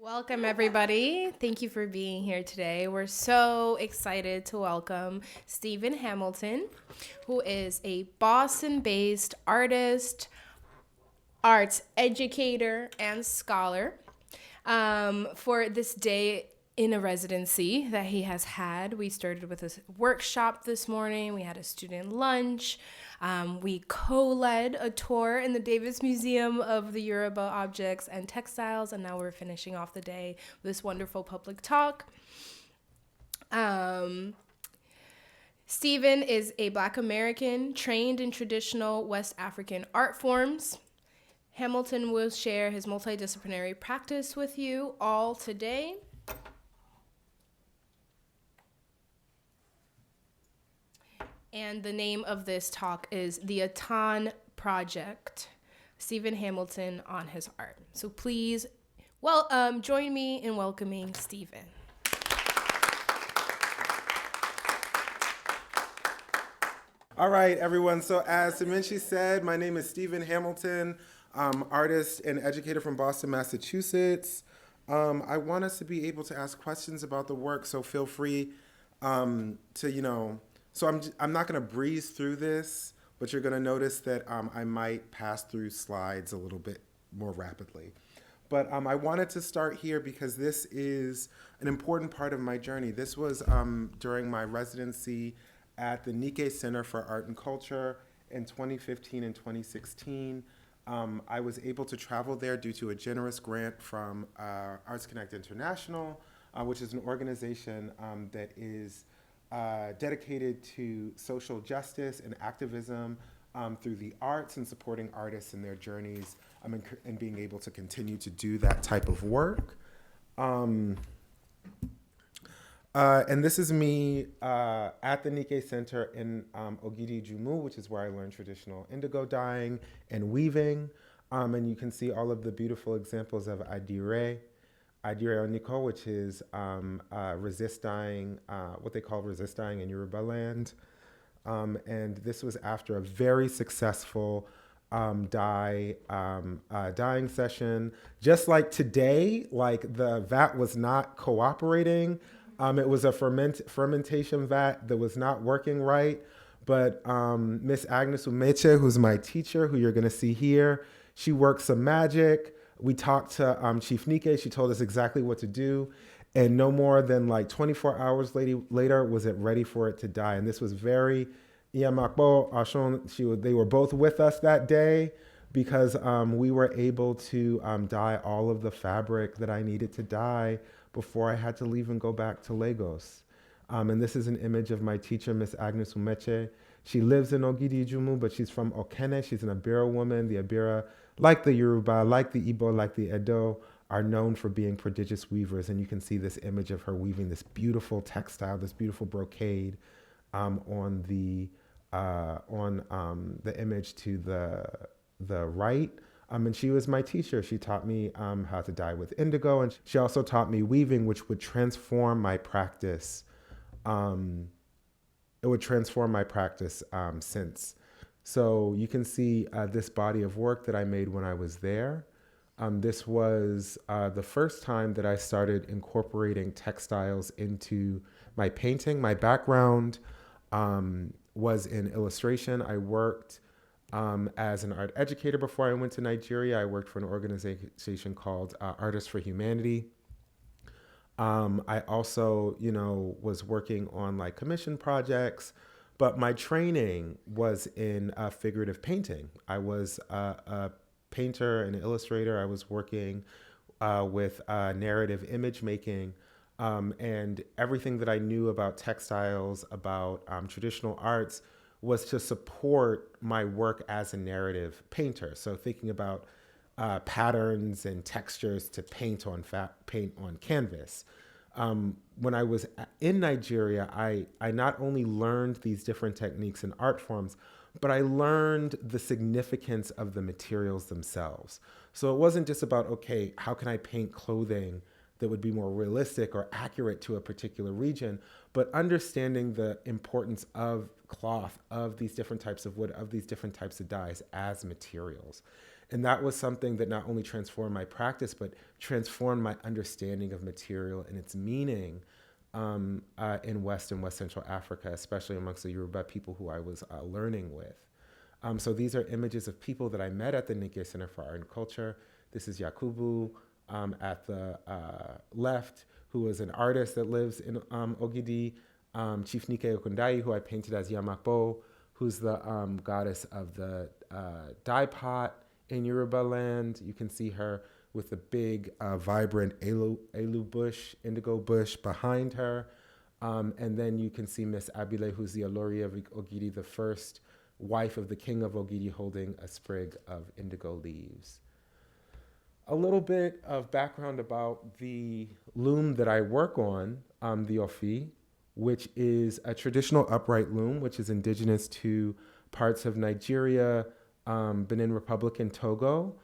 Welcome, everybody. Thank you for being here today. We're so excited to welcome Stephen Hamilton, who is a Boston based artist, arts educator, and scholar. For this day in a residency that he has had, we started with a workshop this morning. We had a student lunch. We co-led a tour in the Davis Museum of the Yoruba Objects and Textiles, and now we're finishing off the day with this wonderful public talk. Stephen is a Black American trained in traditional West African art forms. Hamilton will share his multidisciplinary practice with you all today. And the name of this talk is The Itan Project, Stephen Hamilton on his art. So please, join me in welcoming Stephen. All right, everyone. So as Saminchi said, my name is Stephen Hamilton. I'm artist and educator from Boston, Massachusetts. I want us to be able to ask questions about the work, so feel free so I'm not going to breeze through this, but you're going to notice that I might pass through slides a little bit more rapidly. But I wanted to start here because this is an important part of my journey. This was during my residency at the Nikkei Center for Art and Culture in 2015 and 2016. I was able to travel there due to a generous grant from Arts Connect International, which is an organization that is dedicated to social justice and activism through the arts and supporting artists in their journeys and being able to continue to do that type of work. And this is me at the Nikkei Center in Ogidi Jumu, which is where I learned traditional indigo dyeing and weaving. And you can see all of the beautiful examples of Adire Oniko, which is resist dyeing, what they call resist dyeing in Yoruba land. And this was after a very successful dyeing session. Just like today, like the vat was not cooperating. It was a fermentation vat that was not working right. But Miss Agnes Umeche, who's my teacher, who you're going to see here, she worked some magic. We talked to Chief Nikkei. She told us exactly what to do. And no more than like 24 hours later was it ready for it to dye. And this was very, Iyamakbo, Ashon, they were both with us that day because we were able to dye all of the fabric that I needed to dye before I had to leave and go back to Lagos. And this is an image of my teacher, Miss Agnes Umeche. She lives in Ogidi Jumu, but she's from Okene. She's an Abira woman. The Abira, like the Yoruba, like the Igbo, like the Edo, are known for being prodigious weavers. And you can see this image of her weaving this beautiful textile, this beautiful brocade on the image to the right. And she was my teacher. She taught me how to dye with indigo, and she also taught me weaving, which would transform my practice. It would transform my practice since. So you can see this body of work that I made when I was there. This was the first time that I started incorporating textiles into my painting. My background was in illustration. I worked as an art educator before I went to Nigeria. I worked for an organization called Artists for Humanity. I also, was working on like commission projects, but my training was in figurative painting. I was a painter and illustrator. I was working with narrative image making. And everything that I knew about textiles, about traditional arts, was to support my work as a narrative painter. So thinking about patterns and textures to paint on canvas. When I was in Nigeria, I not only learned these different techniques and art forms, but I learned the significance of the materials themselves. So it wasn't just about, okay, how can I paint clothing that would be more realistic or accurate to a particular region, but understanding the importance of cloth, of these different types of wood, of these different types of dyes as materials. And that was something that not only transformed my practice, but transformed my understanding of material and its meaning in West and West Central Africa, especially amongst the Yoruba people who I was learning with. So these are images of people that I met at the Nikkei Center for Art and Culture. This is Yakubu at the left, who is an artist that lives in Ogidi. Chief Nikkei Okundai, who I painted as Yamakbo, who's the goddess of the dye pot in Yoruba land. You can see her with the big, vibrant elu bush, indigo bush behind her. And then you can see Miss Abile, who's the Olori of Ogidi, the first wife of the king of Ogidi, holding a sprig of indigo leaves. A little bit of background about the loom that I work on, the Ofi, which is a traditional upright loom, which is indigenous to parts of Nigeria, Benin Republic, and Togo.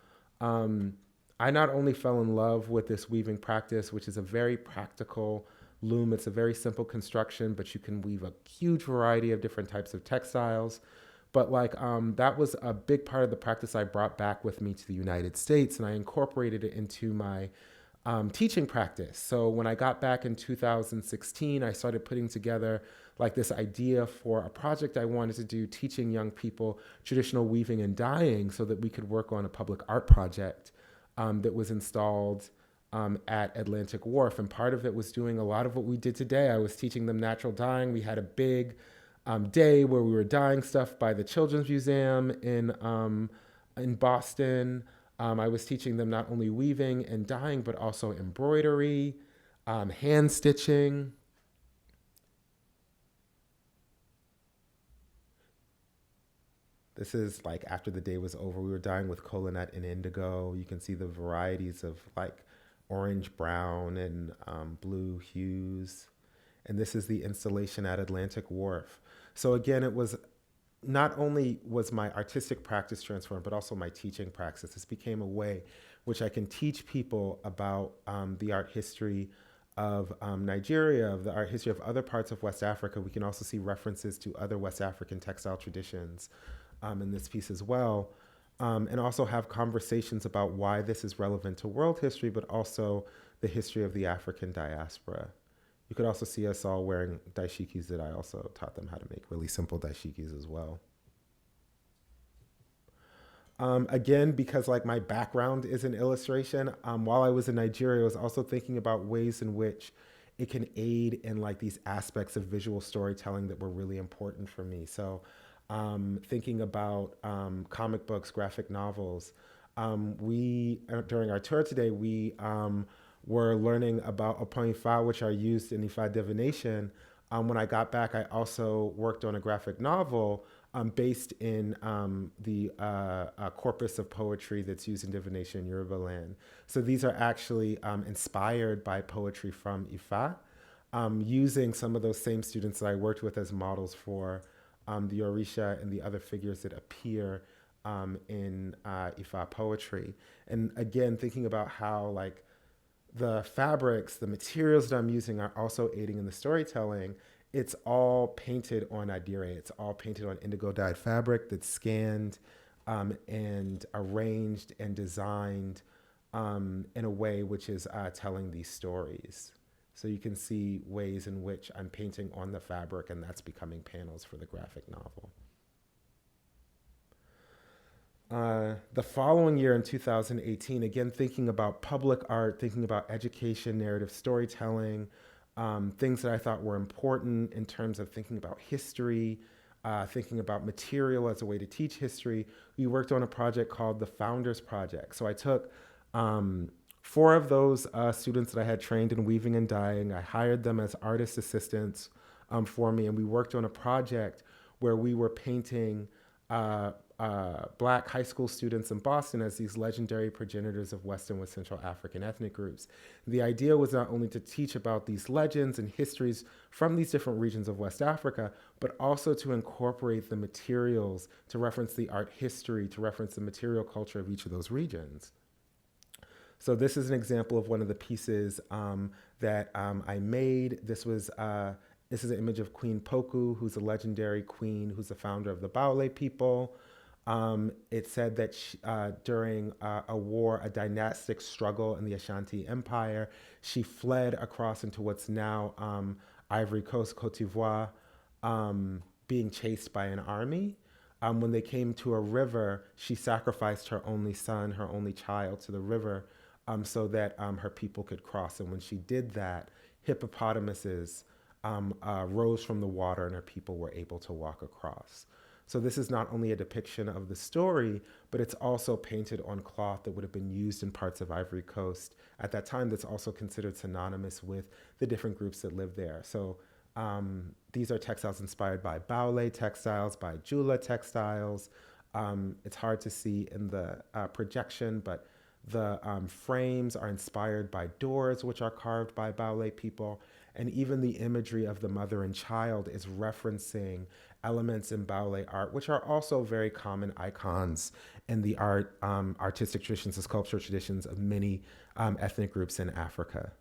I not only fell in love with this weaving practice, which is a very practical loom. It's a very simple construction, but you can weave a huge variety of different types of textiles. But that was a big part of the practice I brought back with me to the United States, and I incorporated it into my teaching practice. So when I got back in 2016, I started putting together this idea for a project I wanted to do, teaching young people traditional weaving and dyeing so that we could work on a public art project that was installed at Atlantic Wharf. And part of it was doing a lot of what we did today. I was teaching them natural dyeing. We had a big day where we were dyeing stuff by the Children's Museum in Boston. I was teaching them not only weaving and dyeing, but also embroidery, hand stitching. This is after the day was over. We were dyeing with kola nut and indigo. You can see the varieties of orange, brown, and blue hues. And this is the installation at Atlantic Wharf. So again, it was not only was my artistic practice transformed, but also my teaching practice. This became a way which I can teach people about the art history of Nigeria, of the art history of other parts of West Africa. We can also see references to other West African textile traditions in this piece as well. And also have conversations about why this is relevant to world history, but also the history of the African diaspora. You could also see us all wearing daishikis that I also taught them how to make really simple daishikis as well. Again, because my background is in illustration, while I was in Nigeria, I was also thinking about ways in which it can aid in these aspects of visual storytelling that were really important for me. So thinking about comic books, graphic novels. During our tour today, we were learning about Opon Ifa, which are used in Ifa divination. When I got back, I also worked on a graphic novel based in the corpus of poetry that's used in divination in Yoruba land. So these are actually inspired by poetry from Ifa, using some of those same students that I worked with as models for the Orisha and the other figures that appear in Ifa poetry. And again, thinking about how the fabrics, the materials that I'm using are also aiding in the storytelling. It's all painted on adire. It's all painted on indigo dyed fabric that's scanned and arranged and designed in a way which is telling these stories. So you can see ways in which I'm painting on the fabric, and that's becoming panels for the graphic novel. The following year in 2018, again, thinking about public art, thinking about education, narrative storytelling, things that I thought were important in terms of thinking about history, thinking about material as a way to teach history. We worked on a project called the Founders Project. So I took 4 of those students that I had trained in weaving and dyeing. I hired them as artist assistants for me, and we worked on a project where we were painting Black high school students in Boston as these legendary progenitors of West and West Central African ethnic groups. The idea was not only to teach about these legends and histories from these different regions of West Africa, but also to incorporate the materials, to reference the art history, to reference the material culture of each of those regions. So this is an example of one of the pieces that I made. This is an image of Queen Poku, who's a legendary queen, who's the founder of the Baule people. It said that during a war, a dynastic struggle in the Ashanti Empire, she fled across into what's now Ivory Coast, Cote d'Ivoire, being chased by an army. When they came to a river, she sacrificed her only son, her only child, to the river so that her people could cross. And when she did that, hippopotamuses rose from the water and her people were able to walk across. So this is not only a depiction of the story, but it's also painted on cloth that would have been used in parts of Ivory Coast at that time that's also considered synonymous with the different groups that live there. So these are textiles inspired by Baule textiles, by Jula textiles. It's hard to see in the projection, but the frames are inspired by doors, which are carved by Baule people. And even the imagery of the mother and child is referencing elements in Baule art, which are also very common icons in the artistic traditions, the sculpture traditions of many ethnic groups in Africa.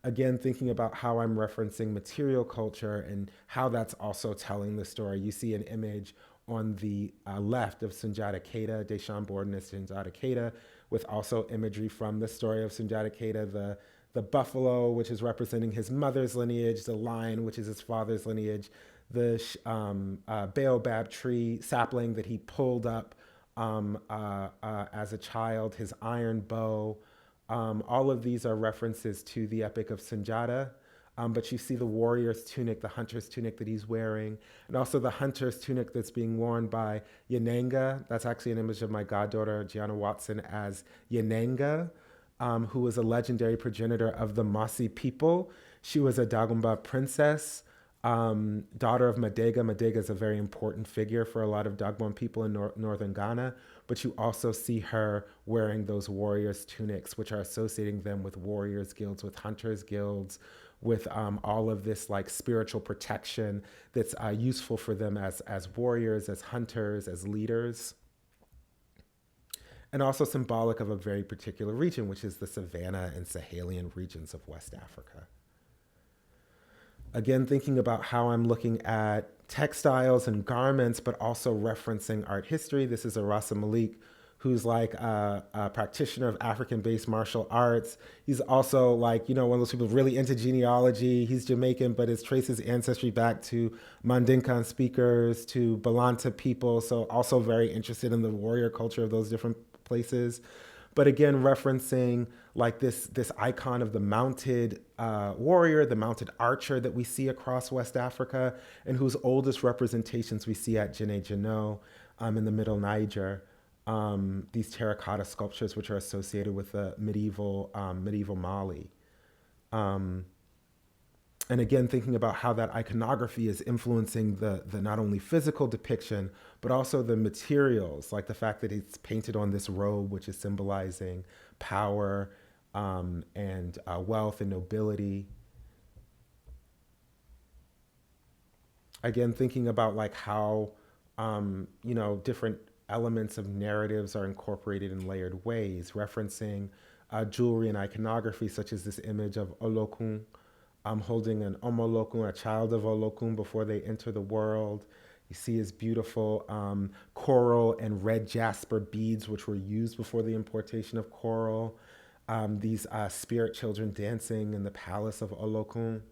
Again, thinking about how I'm referencing material culture and how that's also telling the story. You see an image on the left of Sundiata Keita, Deschambault Sundiata Keita, with also imagery from the story of Sundiata Keita, the buffalo, which is representing his mother's lineage, the lion, which is his father's lineage, the baobab tree sapling that he pulled up as a child, his iron bow. All of these are references to the Epic of Sundiata. But you see the warrior's tunic, the hunter's tunic that he's wearing, and also the hunter's tunic that's being worn by Yanenga. That's actually an image of my goddaughter, Gianna Watson, as Yanenga, who was a legendary progenitor of the Mossi people. She was a Dagomba princess, daughter of Madega. Madega is a very important figure for a lot of Dagbon people in northern Ghana, but you also see her wearing those warriors' tunics, which are associating them with warriors' guilds, with hunters' guilds, with all of this like spiritual protection that's useful for them as warriors, as hunters, as leaders. And also symbolic of a very particular region, which is the savanna and Sahelian regions of West Africa. Again, thinking about how I'm looking at textiles and garments, but also referencing art history. This is Arasa Malik, who's like a practitioner of African-based martial arts. He's also like, one of those people really into genealogy. He's Jamaican, but it traces ancestry back to Mandinkan speakers, to Balanta people. So also very interested in the warrior culture of those different places. But again, referencing like this icon of the mounted warrior, the mounted archer that we see across West Africa, and whose oldest representations we see at Djenné Djennou in the Middle Niger. These terracotta sculptures, which are associated with the medieval Mali. And again, thinking about how that iconography is influencing the not only physical depiction, but also the materials, like the fact that it's painted on this robe, which is symbolizing power and wealth and nobility. Again, thinking about like how, different elements of narratives are incorporated in layered ways, referencing jewelry and iconography, such as this image of Olokun, holding an Omolokun, a child of Olokun, before they enter the world. You see his beautiful coral and red jasper beads, which were used before the importation of coral. These spirit children dancing in the palace of Olokun.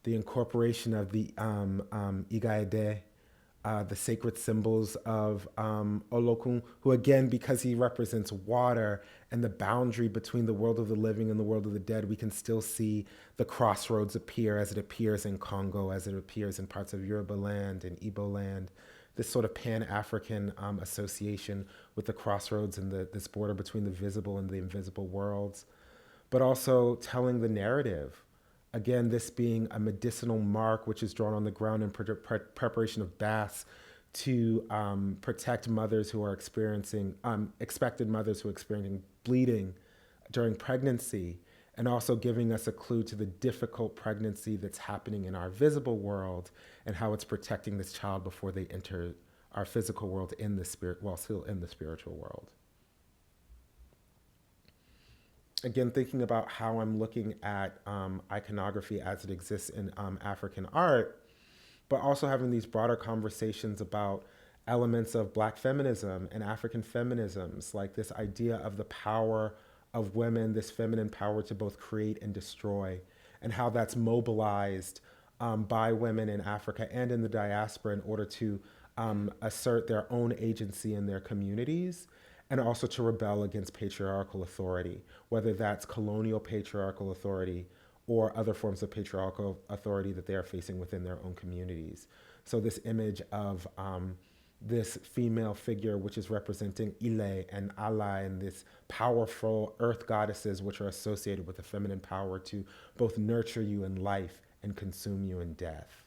The incorporation of the Igaede, the sacred symbols of Olokun, who again, because he represents water and the boundary between the world of the living and the world of the dead, we can still see the crossroads appear as it appears in Congo, as it appears in parts of Yoruba land and Igbo land. This sort of Pan-African association with the crossroads and this border between the visible and the invisible worlds, but also telling the narrative. Again, this being a medicinal mark which is drawn on the ground in preparation of baths to protect mothers who are experiencing, expected mothers who are experiencing bleeding during pregnancy, and also giving us a clue to the difficult pregnancy that's happening in our visible world and how it's protecting this child before they enter our physical world in the spirit, while still in the spiritual world. Again, thinking about how I'm looking at iconography as it exists in African art, but also having these broader conversations about elements of Black feminism and African feminisms, like this idea of the power of women, this feminine power to both create and destroy, and how that's mobilized by women in Africa and in the diaspora in order to assert their own agency in their communities, and also to rebel against patriarchal authority, whether that's colonial patriarchal authority or other forms of patriarchal authority that they are facing within their own communities. So this image of this female figure, which is representing Ile and Ala, and this powerful earth goddesses, which are associated with the feminine power to both nurture you in life and consume you in death.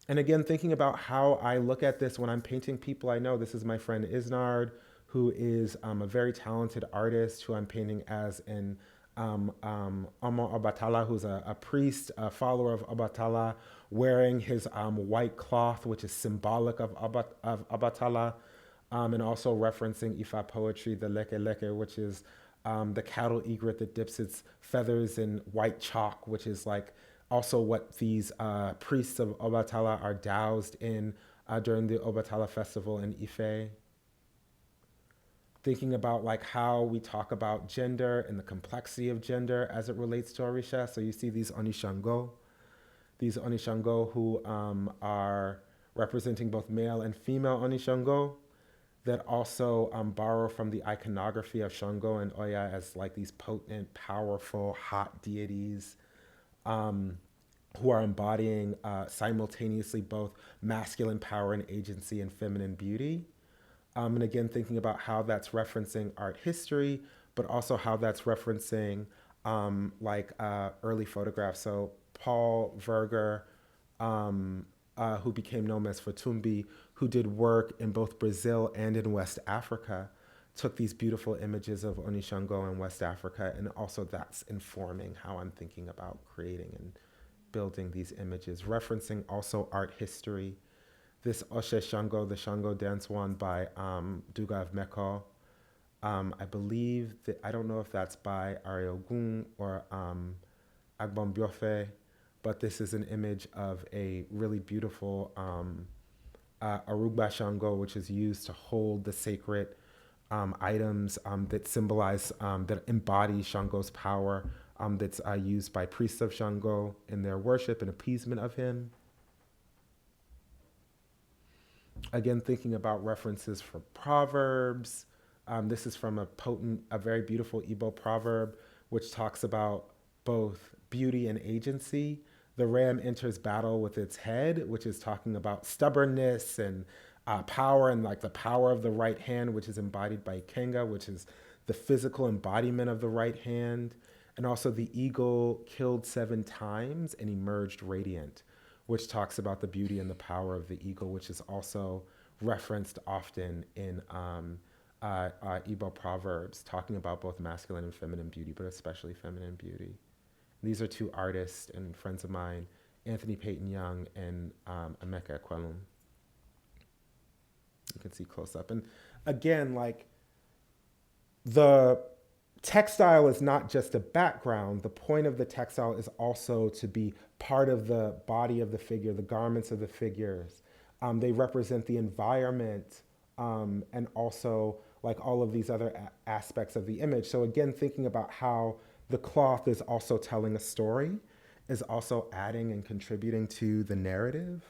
And again, thinking about how I look at this when I'm painting people I know. This is my friend Isnard, who is a very talented artist who I'm painting as an Omo Obatala, who's a priest, a follower of Obatala, wearing his white cloth, which is symbolic of Obatala, and also referencing Ifa poetry, the leke leke, which is the cattle egret that dips its feathers in white chalk, which is like also what these priests of Obatala are doused in during the Obatala festival in Ife. Thinking about like how we talk about gender and the complexity of gender as it relates to Orisha. So you see these Onishango who are representing both male and female Onishango, that also borrow from the iconography of Shango and Oya as like these potent, powerful, hot deities who are embodying simultaneously both masculine power and agency and feminine beauty. And again, thinking about how that's referencing art history, but also how that's referencing early photographs. So Paul Verger, who became known as Fatumbi, who did work in both Brazil and in West Africa, took these beautiful images of Onishango in West Africa, and also that's informing how I'm thinking about creating and building these images, referencing also art history. This Oshe Shango, the Shango dance one by Duga of Meko. I believe that, I don't know if that's by Ariogun or Agbon Biofe, but this is an image of a really beautiful Arugba Shango, which is used to hold the sacred items that symbolize, that embody Shango's power, that's used by priests of Shango in their worship and appeasement of him. Again, thinking about references for proverbs. This is from a very beautiful Igbo proverb, which talks about both beauty and agency. The ram enters battle with its head, which is talking about stubbornness and power, and like the power of the right hand, which is embodied by Ikenga, which is the physical embodiment of the right hand. And also the eagle killed 7 times and emerged radiant, which talks about the beauty and the power of the eagle, which is also referenced often in Igbo proverbs, talking about both masculine and feminine beauty, but especially feminine beauty. These are 2 artists and friends of mine, Anthony Peyton Young and Emeka Ekwelum. You can see close up. And again, like, the textile is not just a background. The point of the textile is also to be part of the body of the figure, the garments of the figures. They represent the environment and also like all of these other aspects of the image. So again, thinking about how the cloth is also telling a story, is also adding and contributing to the narrative.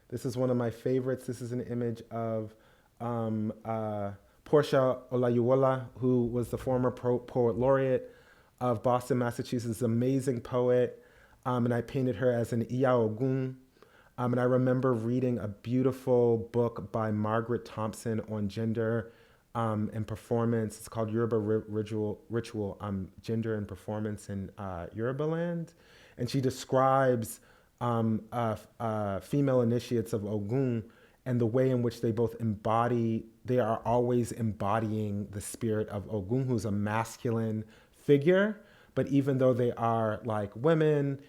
This is one of my favorites. This is an image of Portia Olajuwola, who was the former poet laureate of Boston, Massachusetts, amazing poet. And I painted her as an Iya Ogun. And I remember reading a beautiful book by Margaret Thompson on gender and performance. It's called Yoruba Ritual, Gender and Performance in Yoruba Land. And she describes female initiates of Ogun and the way in which they both they are always embodying the spirit of Ogun, who's a masculine figure. But even though they are like women,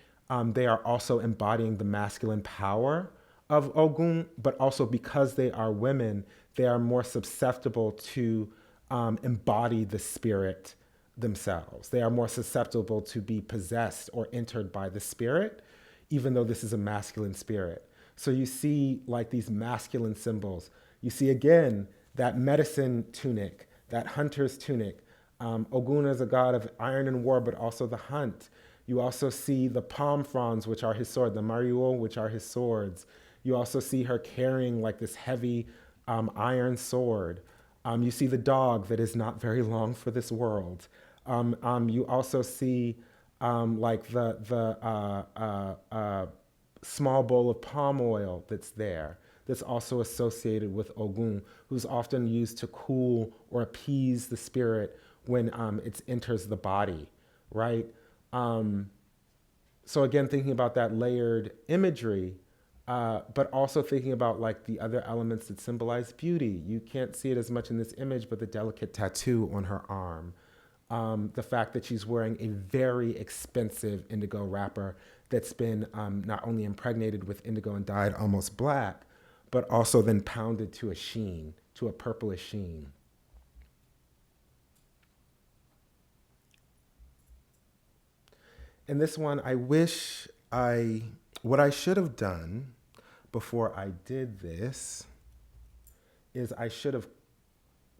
they are also embodying the masculine power of Ogun, but also because they are women, they are more susceptible to embody the spirit themselves. They are more susceptible to be possessed or entered by the spirit, even though this is a masculine spirit. So you see like these masculine symbols. You see again that medicine tunic, that hunter's tunic. Ogun is a god of iron and war, but also the hunt. You also see the palm fronds, which are his sword, the mariol, which are his swords. You also see her carrying like this heavy iron sword. You see the dog that is not very long for this world. You also see like the small bowl of palm oil that's there, that's also associated with Ogun, who's often used to cool or appease the spirit when it enters the body, right? So again, thinking about that layered imagery, but also thinking about like the other elements that symbolize beauty. You can't see it as much in this image, but the delicate tattoo on her arm. The fact that she's wearing a very expensive indigo wrapper that's been not only impregnated with indigo and dyed almost black, but also then pounded to a sheen, to a purplish sheen. And this one, what I should have done before I did this is I should have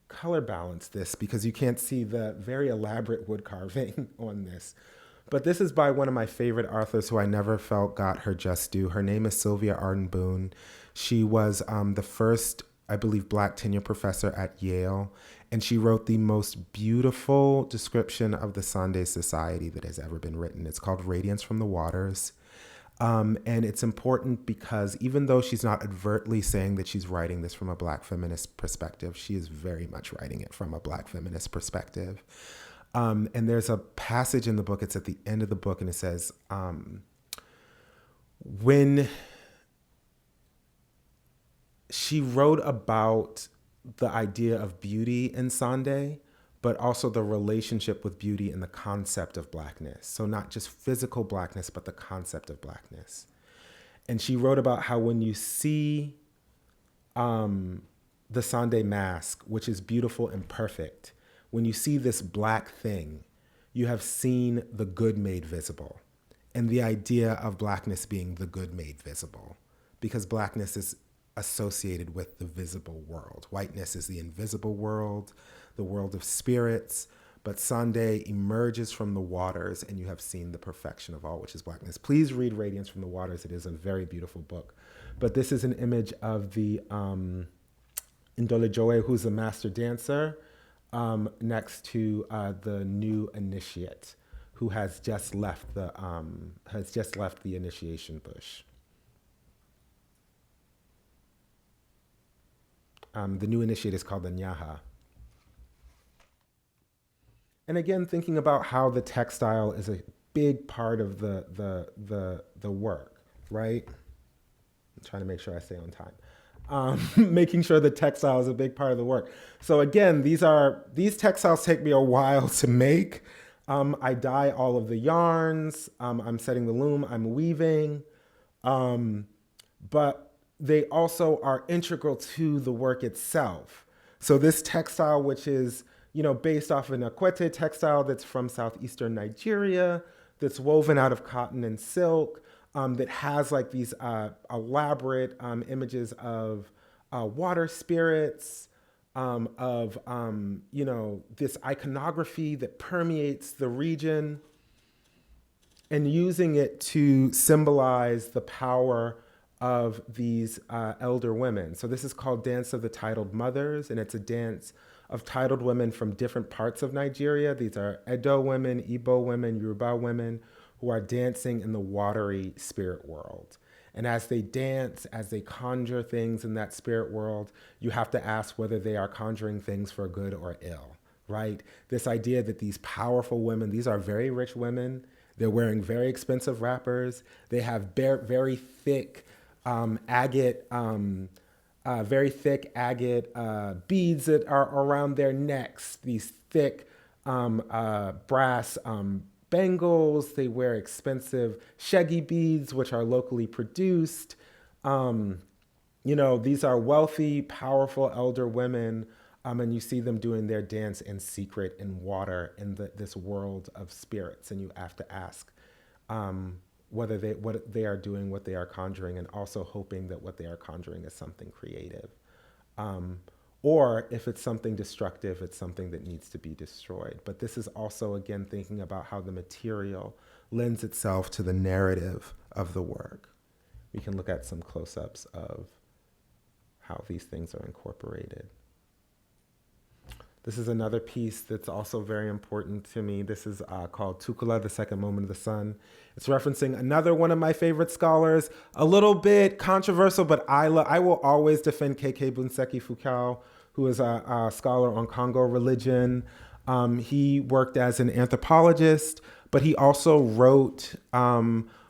color balanced this, because you can't see the very elaborate wood carving on this. But this is by one of my favorite authors who I never felt got her just due. Her name is Sylvia Arden Boone. She was the first, I believe, Black tenure professor at Yale. And she wrote the most beautiful description of the Sunday Society that has ever been written. It's called Radiance from the Waters. And it's important because even though she's not overtly saying that she's writing this from a Black feminist perspective, she is very much writing it from a Black feminist perspective. And there's a passage in the book, it's at the end of the book, and it says, when she wrote about the idea of beauty in Sunday, but also the relationship with beauty and the concept of Blackness. So not just physical Blackness, but the concept of Blackness. And she wrote about how when you see the Sunday mask, which is beautiful and perfect, when you see this black thing, you have seen the good made visible. And the idea of Blackness being the good made visible, because Blackness is associated with the visible world. Whiteness is the invisible world, the world of spirits, but Sunday emerges from the waters and you have seen the perfection of all, which is Blackness. Please read Radiance from the Waters. It is a very beautiful book. But this is an image of the Ndolejoe, who's a master dancer, next to the new initiate, who has just left the initiation bush. The new initiate is called the Nyaha. And again, thinking about how the textile is a big part of the work, right? I'm trying to make sure I stay on time. Making sure the textile is a big part of the work. So again, these textiles take me a while to make. I dye all of the yarns. I'm setting the loom. I'm weaving. But they also are integral to the work itself. So this textile, which is, based off of an Akwete textile that's from southeastern Nigeria, that's woven out of cotton and silk, that has like these elaborate images of water spirits, of this iconography that permeates the region, and using it to symbolize the power of these elder women. So this is called Dance of the Titled Mothers, and it's a dance of titled women from different parts of Nigeria. These are Edo women, Igbo women, Yoruba women, who are dancing in the watery spirit world. And as they dance, as they conjure things in that spirit world, you have to ask whether they are conjuring things for good or ill, right? This idea that these powerful women, these are very rich women, they're wearing very expensive wrappers, they have very thick agate beads that are around their necks, these thick brass bangles. They wear expensive shaggy beads, which are locally produced. These are wealthy, powerful elder women And you see them doing their dance in secret in water in this world of spirits. And you have to ask whether what they are doing, what they are conjuring, and also hoping that what they are conjuring is something creative. Or if it's something destructive, it's something that needs to be destroyed. But this is also, again, thinking about how the material lends itself to the narrative of the work. We can look at some close-ups of how these things are incorporated. This is another piece that's also very important to me. This is called Tukula, the Second Moment of the Sun. It's referencing another one of my favorite scholars, a little bit controversial, but I will always defend K.K. Bunseki Fukao, who is a scholar on Congo religion. He worked as an anthropologist, but he also wrote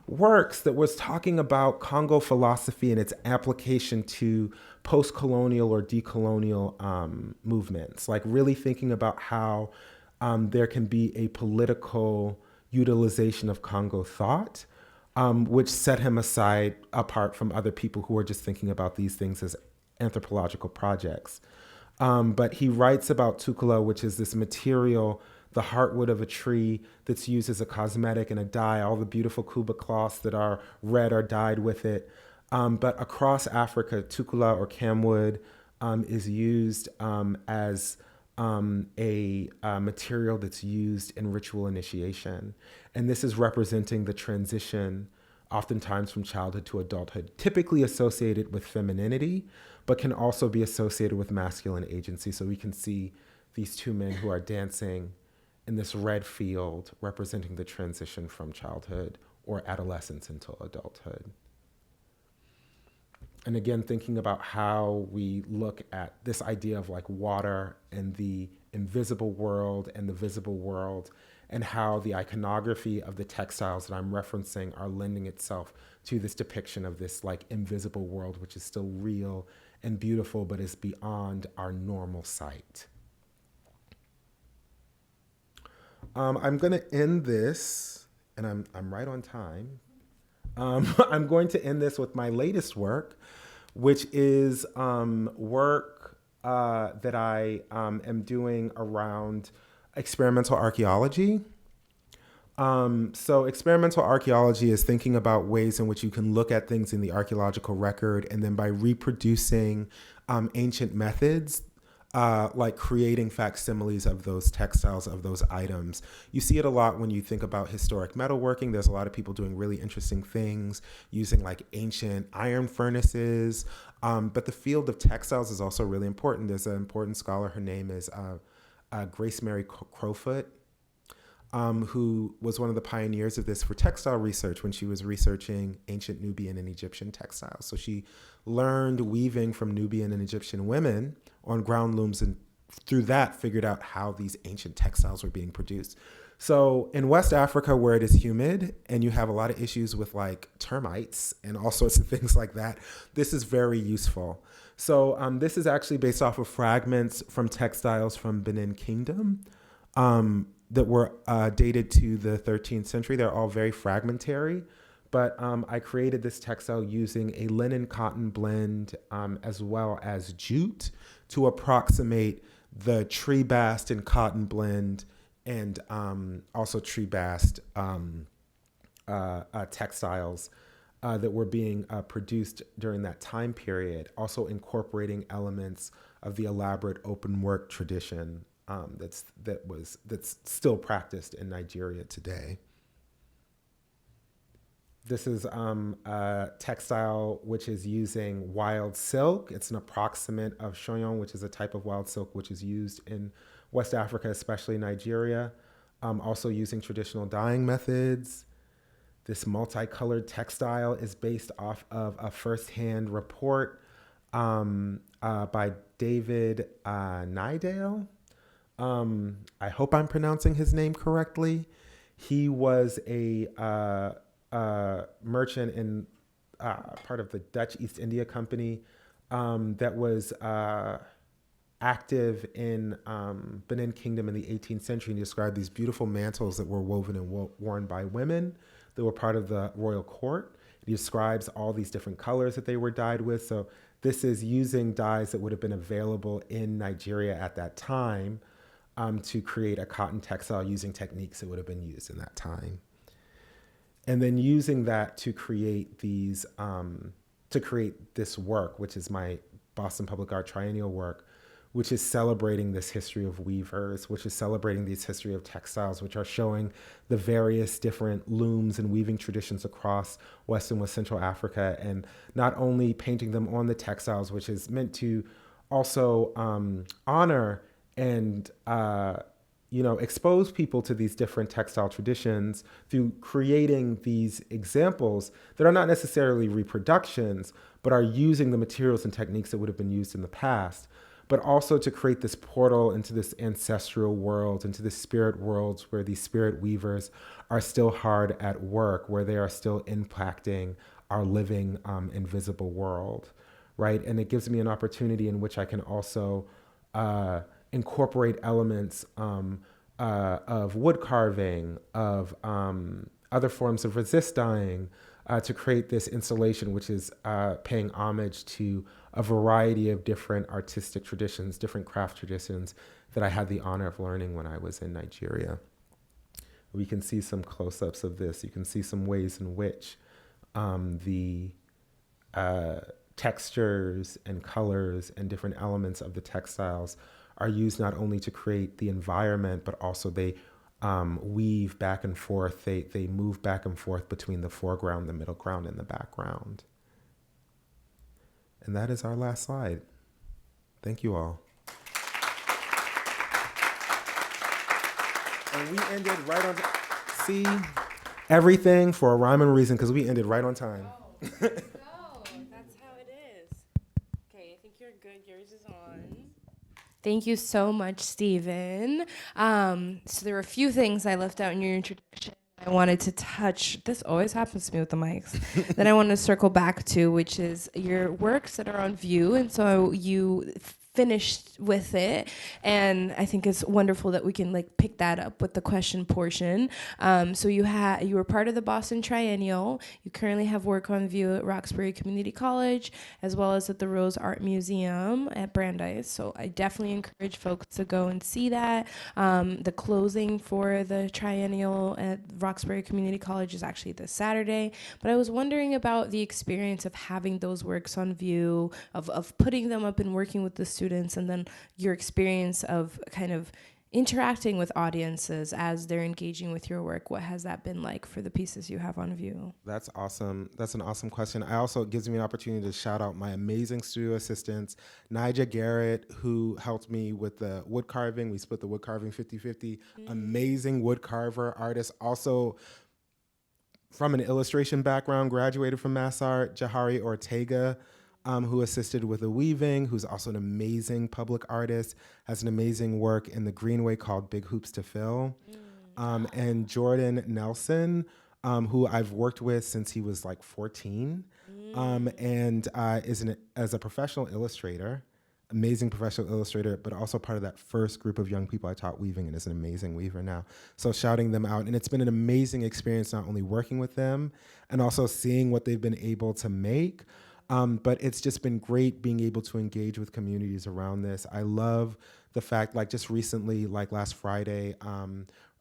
works that was talking about Congo philosophy and its application to post-colonial or decolonial movements, like really thinking about how there can be a political utilization of Congo thought, which set him apart from other people who are just thinking about these things as anthropological projects. But he writes about tukula, which is this material, the heartwood of a tree that's used as a cosmetic and a dye. All the beautiful kuba cloths that are red are dyed with it. But across Africa, tukula or camwood is used as a material that's used in ritual initiation. And this is representing the transition, oftentimes from childhood to adulthood, typically associated with femininity, but can also be associated with masculine agency. So we can see these two men who are dancing in this red field representing the transition from childhood or adolescence until adulthood. And again, thinking about how we look at this idea of like water and the invisible world and the visible world, and how the iconography of the textiles that I'm referencing are lending itself to this depiction of this like invisible world, which is still real and beautiful, but is beyond our normal sight. I'm going to end this, and I'm right on time. I'm going to end this with my latest work, which is work that I am doing around experimental archaeology. So experimental archaeology is thinking about ways in which you can look at things in the archaeological record, and then by reproducing ancient methods, like creating facsimiles of those textiles, of those items. You see it a lot when you think about historic metalworking. There's a lot of people doing really interesting things using like ancient iron furnaces. But the field of textiles is also really important. There's an important scholar, her name is Grace Mary Crowfoot, who was one of the pioneers of this for textile research when she was researching ancient Nubian and Egyptian textiles. So she learned weaving from Nubian and Egyptian women on ground looms, and through that figured out how these ancient textiles were being produced. So in West Africa, where it is humid and you have a lot of issues with like termites and all sorts of things like that, this is very useful. So this is actually based off of fragments from textiles from Benin Kingdom that were dated to the 13th century. They're all very fragmentary, but I created this textile using a linen cotton blend as well as jute to approximate the tree bast and cotton blend, and also tree bast textiles that were being produced during that time period, also incorporating elements of the elaborate open work tradition that's still practiced in Nigeria today. This is a textile which is using wild silk. It's an approximate of shoyon, which is a type of wild silk which is used in West Africa, especially Nigeria. Also using traditional dyeing methods. This multicolored textile is based off of a firsthand report by David Nidale. I hope I'm pronouncing his name correctly. He was a merchant in part of the Dutch East India Company that was active in Benin Kingdom in the 18th century, and he described these beautiful mantles that were woven and worn by women that were part of the royal court. He describes all these different colors that they were dyed with. So this is using dyes that would have been available in Nigeria at that time to create a cotton textile using techniques that would have been used in that time. And then using that to create this work, which is my Boston Public Art Triennial work, which is celebrating this history of weavers, which is celebrating this history of textiles, which are showing the various different looms and weaving traditions across West and West Central Africa, and not only painting them on the textiles, which is meant to also honor and expose people to these different textile traditions through creating these examples that are not necessarily reproductions, but are using the materials and techniques that would have been used in the past, but also to create this portal into this ancestral world, into the spirit worlds where these spirit weavers are still hard at work, where they are still impacting our living, invisible world, right? And it gives me an opportunity in which I can also incorporate elements of wood carving, of other forms of resist dyeing, to create this installation, which is paying homage to a variety of different artistic traditions, different craft traditions that I had the honor of learning when I was in Nigeria. We can see some close-ups of this. You can see some ways in which the textures and colors and different elements of the textiles are used not only to create the environment, but also they weave back and forth. They move back and forth between the foreground, the middle ground, and the background. And that is our last slide. Thank you all. And we ended right on see everything for a rhyme and reason, because we ended right on time. Oh, there you go. That's how it is. Okay, I think you're good. Yours is on. Thank you so much, Stephen. So there were a few things I left out in your introduction I wanted to touch. This always happens to me with the mics. That I want to circle back to, which is your works that are on view. And so you finished with it, and I think it's wonderful that we can pick that up with the question portion. So you were part of the Boston Triennial. You currently have work on view at Roxbury Community College, as well as at the Rose Art Museum at Brandeis. So I definitely encourage folks to go and see that. The closing for the Triennial at Roxbury Community College is actually this Saturday. But I was wondering about the experience of having those works on view, of putting them up and working with the students, and then your experience of kind of interacting with audiences as they're engaging with your work. What has that been like for the pieces you have on view? That's awesome. That's an awesome question. It gives me an opportunity to shout out my amazing studio assistants, Nija Garrett, who helped me with the wood carving. We split the wood carving 50-50. Amazing wood carver, artist, also from an illustration background, graduated from Mass Art. Jahari Ortega, who assisted with the weaving, who's also an amazing public artist, has an amazing work in the Greenway called Big Hoops to Fill. And Jordan Nelson, who I've worked with since he was 14, and as a professional illustrator, amazing professional illustrator, but also part of that first group of young people I taught weaving, and is an amazing weaver now. So shouting them out. And it's been an amazing experience, not only working with them and also seeing what they've been able to make, but it's just been great being able to engage with communities around this. I love the fact, just recently, last Friday,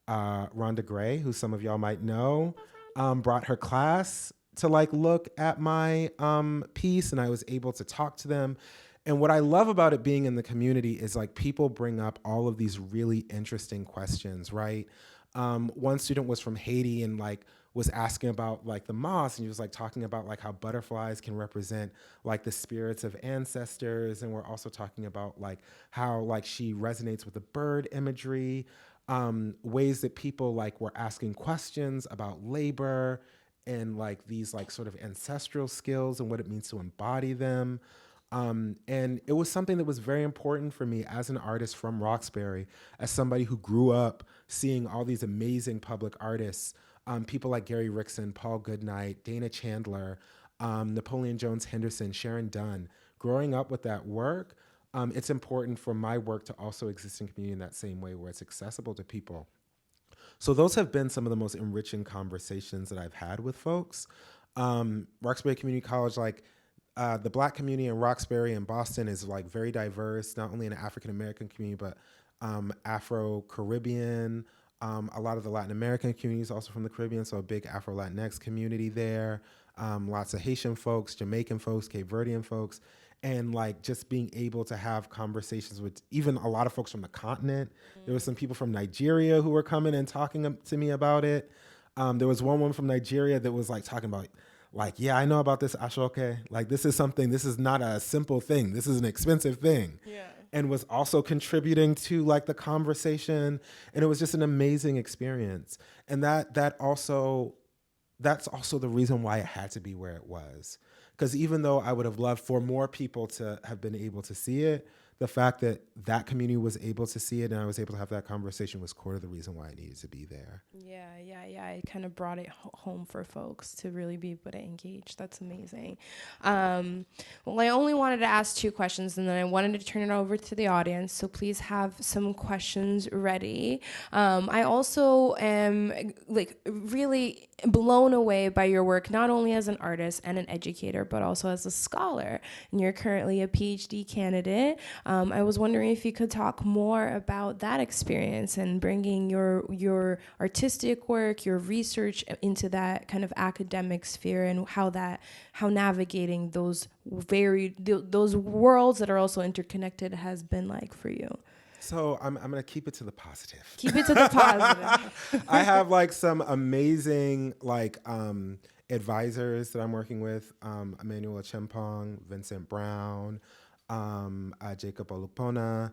Rhonda Gray, who some of y'all might know, brought her class to look at my piece, and I was able to talk to them. And what I love about it being in the community is people bring up all of these really interesting questions, right? One student was from Haiti and was asking about the moss, and he was talking about how butterflies can represent the spirits of ancestors, and we're also talking about how she resonates with the bird imagery, ways that people were asking questions about labor and these sort of ancestral skills and what it means to embody them. And it was something that was very important for me as an artist from Roxbury, as somebody who grew up seeing all these amazing public artists, people like Gary Rickson, Paul Goodnight, Dana Chandler, Napoleon Jones Henderson, Sharon Dunn. Growing up with that work, it's important for my work to also exist in community in that same way, where it's accessible to people. So those have been some of the most enriching conversations that I've had with folks. Roxbury Community College, the Black community in Roxbury and Boston is like very diverse, not only in the African American community, but Afro Caribbean. A lot of the Latin American communities also from the Caribbean, so a big Afro Latinx community there. Lots of Haitian folks, Jamaican folks, Cape Verdean folks, and like just being able to have conversations with even a lot of folks from the continent. There was some people from Nigeria who were coming and talking to me about it. There was one woman from Nigeria that was like talking about like, yeah, I know about this ashoke. Like this is something, this is not a simple thing. This is an expensive thing. Yeah. And was also contributing to like the conversation. And it was just an amazing experience. And that's also the reason why it had to be where it was. Because even though I would have loved for more people to have been able to see it, the fact that that community was able to see it and I was able to have that conversation was core to the reason why it needed to be there. Yeah. It kind of brought it home for folks to really be able to engage. That's amazing. Well, I only wanted to ask 2 questions, and then I wanted to turn it over to the audience. So please have some questions ready. I also am like really blown away by your work, not only as an artist and an educator, but also as a scholar. And you're currently a PhD candidate. I was wondering if you could talk more about that experience and bringing your artistic work, your research into that kind of academic sphere, and how navigating those those worlds that are also interconnected has been like for you. So I'm going to keep it to the positive. Keep it to the positive. I have like some amazing like advisors that I'm working with, Emmanuel Chempong, Vincent Brown, Jacob Olupona,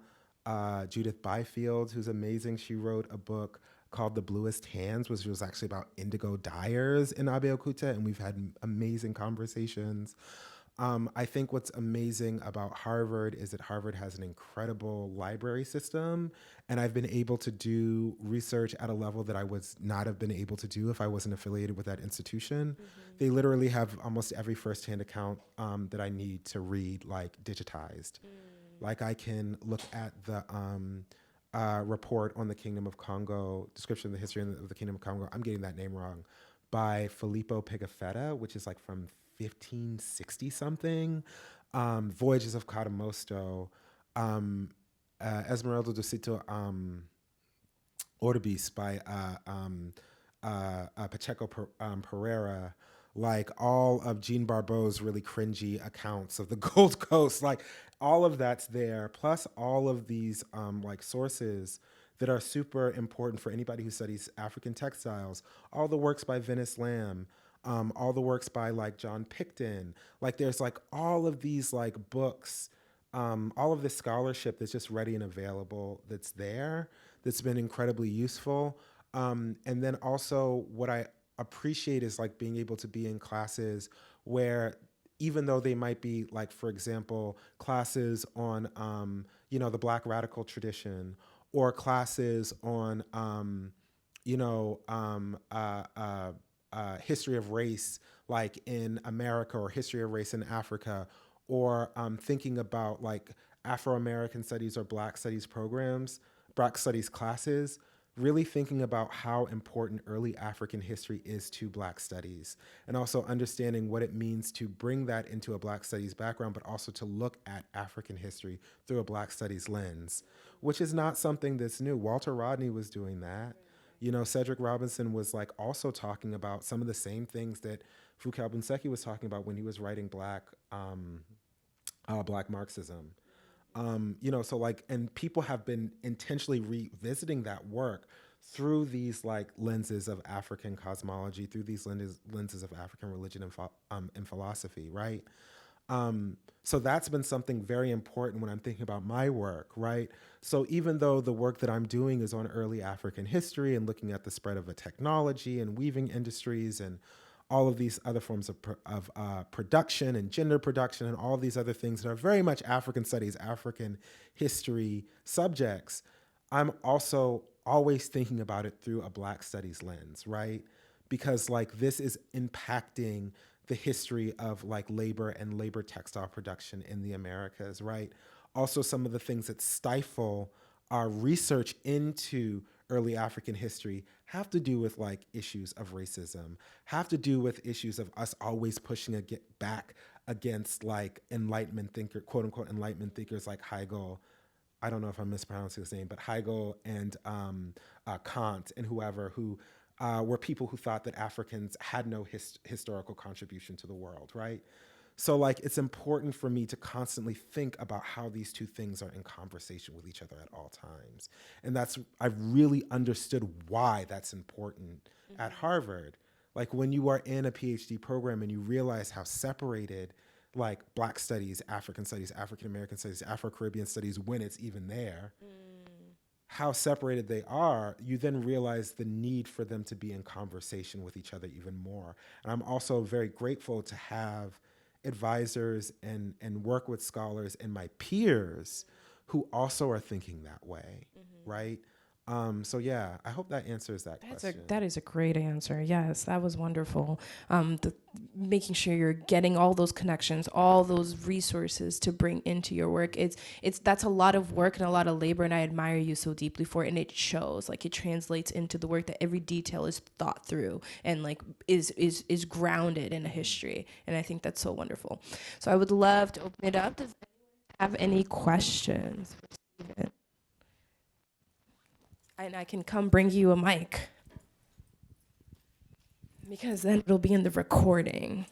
Judith Byfield, who's amazing. She wrote a book called The Bluest Hands, which was actually about indigo dyers in Abeokuta, and we've had amazing conversations. I think what's amazing about Harvard is that Harvard has an incredible library system, and I've been able to do research at a level that I would not have been able to do if I wasn't affiliated with that institution. Mm-hmm. They literally have almost every firsthand account that I need to read, like digitized. Like I can look at the report on the Kingdom of Congo, description of the history of the Kingdom of Congo. I'm getting that name wrong, by Filippo Pigafetta, which is like from 1560 something. Voyages of Cadamosto, Esmeralda do Sito Orbis by Pacheco Pereira, like all of Jean Barbot's really cringy accounts of the Gold Coast, like all of that's there, plus all of these like sources that are super important for anybody who studies African textiles. All the works by Venice Lamb, all the works by like John Picton. Like there's like all of these like books, all of this scholarship that's just ready and available that's there, that's been incredibly useful. And then also what I appreciate is like being able to be in classes where even though they might be like, for example, classes on, the Black radical tradition, or classes on, history of race, like in America, or history of race in Africa, or thinking about like Afro-American studies or Black studies programs, Black studies classes, really thinking about how important early African history is to Black studies, and also understanding what it means to bring that into a Black studies background, but also to look at African history through a Black studies lens, which is not something that's new. Walter Rodney was doing that. Cedric Robinson was like also talking about some of the same things that Foucault Bunseki was talking about when he was writing Black Marxism. So like, and people have been intentionally revisiting that work through these like lenses of African cosmology, through these lenses of African religion and philosophy, right? So that's been something very important when I'm thinking about my work, right? So even though the work that I'm doing is on early African history and looking at the spread of a technology and weaving industries and all of these other forms of production and gender production and all of these other things that are very much African studies, African history subjects, I'm also always thinking about it through a Black studies lens, right? Because like this is impacting the history of like labor and labor textile production in the Americas, right? Also some of the things that stifle our research into early African history have to do with like issues of racism, have to do with issues of us always pushing back against like Enlightenment thinker, quote unquote Enlightenment thinkers like Hegel. I don't know if I'm mispronouncing his name, but Hegel and Kant and whoever, who were people who thought that Africans had no historical contribution to the world, right? So like it's important for me to constantly think about how these two things are in conversation with each other at all times. And I've really understood why that's important at Harvard. Like when you are in a PhD program and you realize how separated like Black studies, African studies, African American studies, Afro-Caribbean studies, when it's even there, how separated they are, you then realize the need for them to be in conversation with each other even more. And I'm also very grateful to have advisors and work with scholars and my peers who also are thinking that way, right? So yeah, I hope that answers that question. That is a great answer. Yes, that was wonderful. Making sure you're getting all those connections, all those resources to bring into your work. That's a lot of work and a lot of labor, and I admire you so deeply for it. And it shows, like it translates into the work that every detail is thought through and like is grounded in a history. And I think that's so wonderful. So I would love to open it up. Does anyone have any questions for Stephen? And I can come bring you a mic because then it'll be in the recording.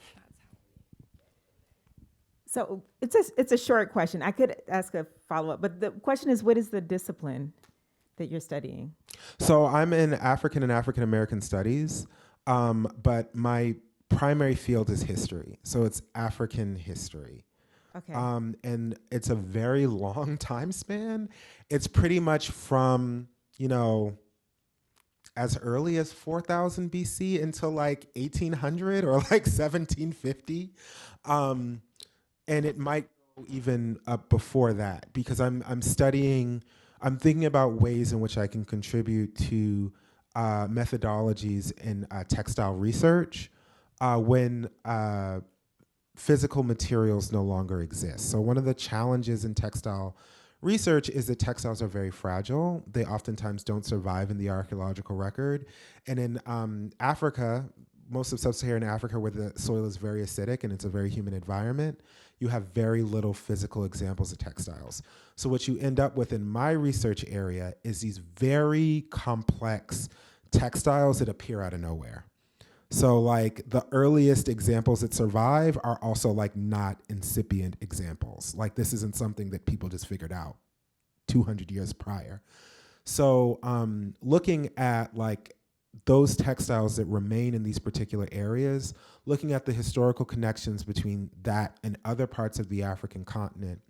So it's a short question. I could ask a follow-up, but the question is, what is the discipline that you're studying? So I'm in African and African American studies, but my primary field is history. So it's African history. Okay. And it's a very long time span. It's pretty much from, as early as 4000 BC until like 1800 or like 1750. And it might go even up before that because I'm thinking about ways in which I can contribute to methodologies in textile research when physical materials no longer exist. So one of the challenges in textile research is that textiles are very fragile. They oftentimes don't survive in the archaeological record. And in Africa, most of sub-Saharan Africa, where the soil is very acidic and it's a very humid environment, you have very little physical examples of textiles. So what you end up with in my research area is these very complex textiles that appear out of nowhere. So like the earliest examples that survive are also like not incipient examples. Like this isn't something that people just figured out 200 years prior. So looking at like those textiles that remain in these particular areas, looking at the historical connections between that and other parts of the African continent,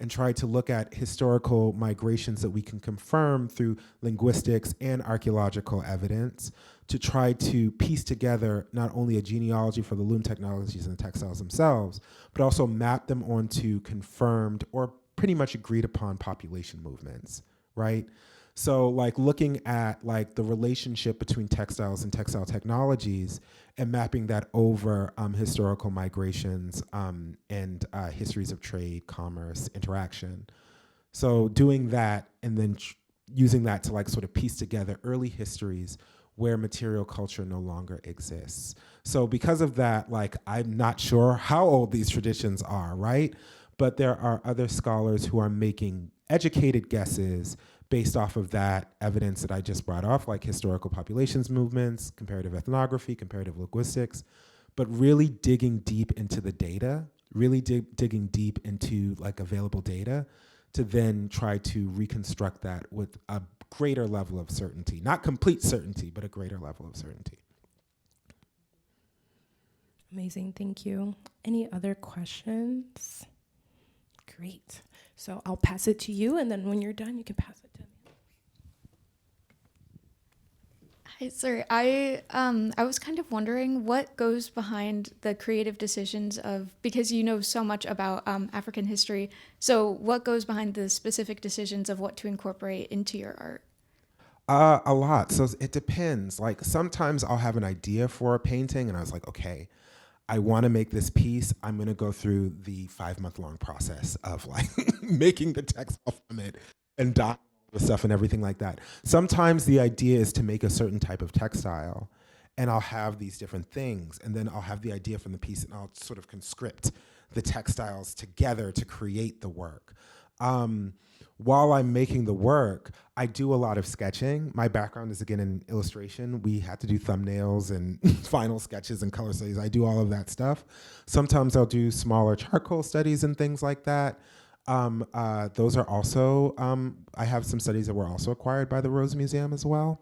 and try to look at historical migrations that we can confirm through linguistics and archaeological evidence to try to piece together not only a genealogy for the loom technologies and the textiles themselves, but also map them onto confirmed or pretty much agreed upon population movements, right? So like looking at like the relationship between textiles and textile technologies and mapping that over historical migrations and histories of trade, commerce, interaction. So doing that and then using that to like sort of piece together early histories where material culture no longer exists. So because of that, like I'm not sure how old these traditions are, right? But there are other scholars who are making educated guesses based off of that evidence that I just brought off, like historical populations movements, comparative ethnography, comparative linguistics, but really digging deep into the data, really digging deep into like available data to then try to reconstruct that with a greater level of certainty, not complete certainty, but a greater level of certainty. Amazing, thank you. Any other questions? Great. So I'll pass it to you, and then when you're done, you can pass it to me. Hi, sir. I was kind of wondering what goes behind the creative decisions of, because you know so much about African history, so what goes behind the specific decisions of what to incorporate into your art? A lot. So it depends. Like sometimes I'll have an idea for a painting and I was like, okay, I want to make this piece. I'm going to go through the 5-month-long process of like making the text from it and dyeing the stuff and everything like that. Sometimes the idea is to make a certain type of textile and I'll have these different things and then I'll have the idea from the piece and I'll sort of conscript the textiles together to create the work. While I'm making the work, I do a lot of sketching. My background is, again, in illustration. We had to do thumbnails and final sketches and color studies. I do all of that stuff. Sometimes I'll do smaller charcoal studies and things like that. Those are also, I have some studies that were also acquired by the Rose Museum as well.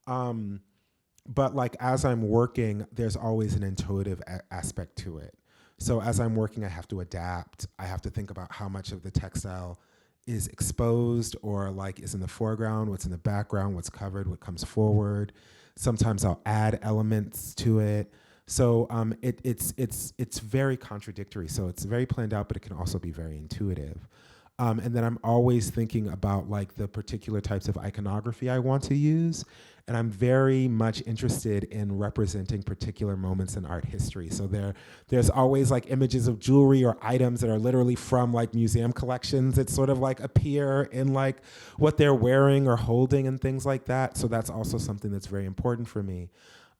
But like as I'm working, there's always an intuitive aspect to it. So as I'm working, I have to adapt. I have to think about how much of the textile is exposed or like is in the foreground, what's in the background, what's covered, what comes forward. Sometimes I'll add elements to it. So it's very contradictory. So it's very planned out, but it can also be very intuitive. And then I'm always thinking about like the particular types of iconography I want to use. And I'm very much interested in representing particular moments in art history. So there's always like images of jewelry or items that are literally from like museum collections that sort of like appear in like what they're wearing or holding and things like that. So that's also something that's very important for me.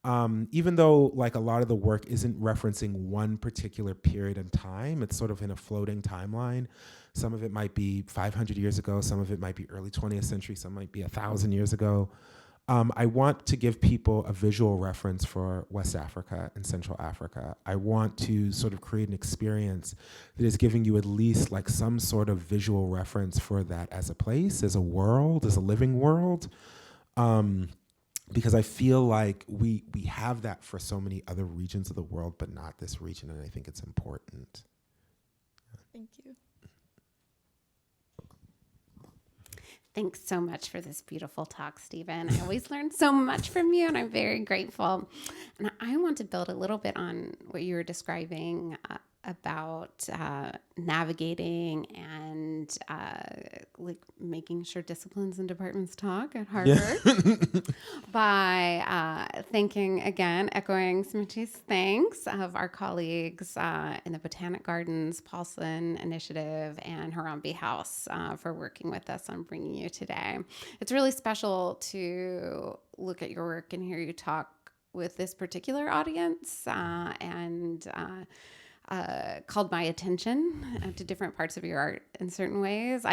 Even though like a lot of the work isn't referencing one particular period in time, it's sort of in a floating timeline. Some of it might be 500 years ago, some of it might be early 20th century, some might be 1,000 years ago. I want to give people a visual reference for West Africa and Central Africa. I want to sort of create an experience that is giving you at least like some sort of visual reference for that as a place, as a world, as a living world. Because I feel like we have that for so many other regions of the world, but not this region, and I think it's important. Thank you. Thanks so much for this beautiful talk, Stephen. I always learn so much from you, and I'm very grateful. And I want to build a little bit on what you were describing about navigating and like making sure disciplines and departments talk at Harvard by thanking, again, echoing Smriti's thanks of our colleagues in the Botanic Gardens, Paulson Initiative, and Harambee House for working with us on bringing you today. It's really special to look at your work and hear you talk with this particular audience and called my attention to different parts of your art in certain ways.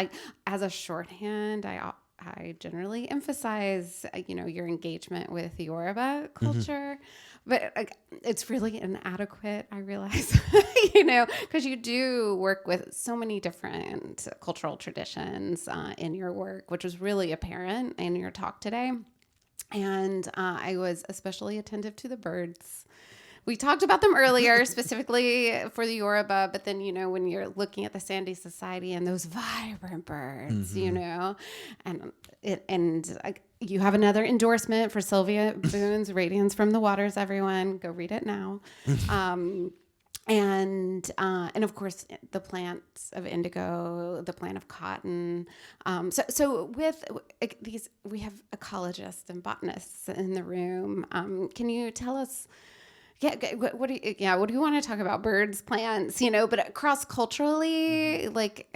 As a shorthand, I generally emphasize, your engagement with the Yoruba culture, but it's really inadequate, I realize, because you do work with so many different cultural traditions in your work, which was really apparent in your talk today. And I was especially attentive to the birds. We talked about them earlier, specifically for the Yoruba, but then, when you're looking at the Sandy Society and those vibrant birds, and you have another endorsement for Sylvia Boone's Radiance from the Waters, everyone. Go read it now. And of course, the plants of indigo, the plant of cotton. So with these, we have ecologists and botanists in the room. Can you tell us? Yeah, what do you want to talk about? Birds, plants, but cross-culturally, like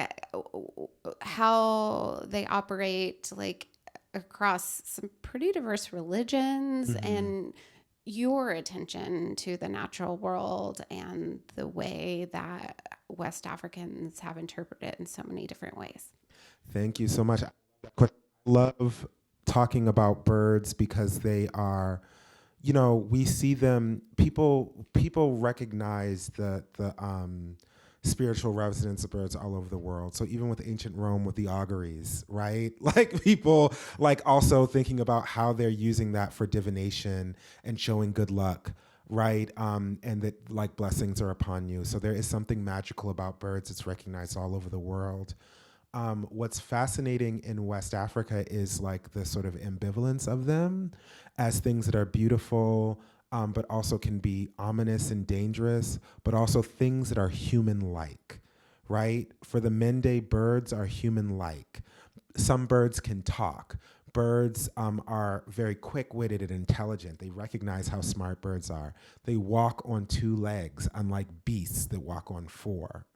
how they operate, like across some pretty diverse religions, and your attention to the natural world and the way that West Africans have interpreted it in so many different ways. Thank you so much. I love talking about birds because they are, we see them, people recognize the spiritual resonance of birds all over the world. So even with ancient Rome, with the auguries, right? Like people like also thinking about how they're using that for divination and showing good luck, right? And that like blessings are upon you. So there is something magical about birds. It's recognized all over the world. What's fascinating in West Africa is like the sort of ambivalence of them as things that are beautiful, but also can be ominous and dangerous, but also things that are human-like, right? For the Mende, birds are human-like. Some birds can talk. Birds are very quick-witted and intelligent. They recognize how smart birds are. They walk on two legs, unlike beasts that walk on four.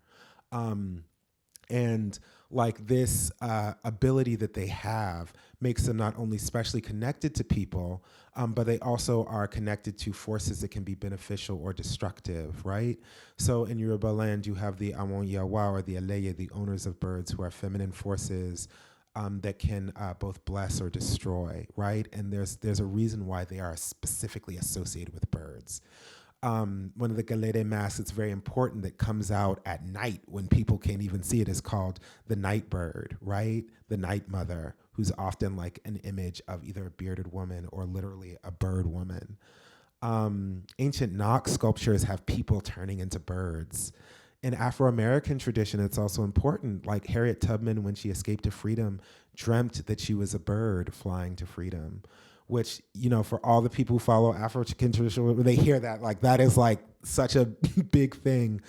And like this ability that they have makes them not only specially connected to people, but they also are connected to forces that can be beneficial or destructive, right? So in Yoruba land, you have the Awon Yawa or the Aleye, the owners of birds, who are feminine forces that can both bless or destroy, right? And there's a reason why they are specifically associated with birds. One of the Galede masks, it's very important, that comes out at night when people can't even see it, is called the night bird, right? The night mother, who's often like an image of either a bearded woman or literally a bird woman. Ancient Knox sculptures have people turning into birds. In Afro-American tradition, it's also important. Like Harriet Tubman, when she escaped to freedom, dreamt that she was a bird flying to freedom, which, you know, for all the people who follow African tradition, when they hear that, like that is like such a big thing.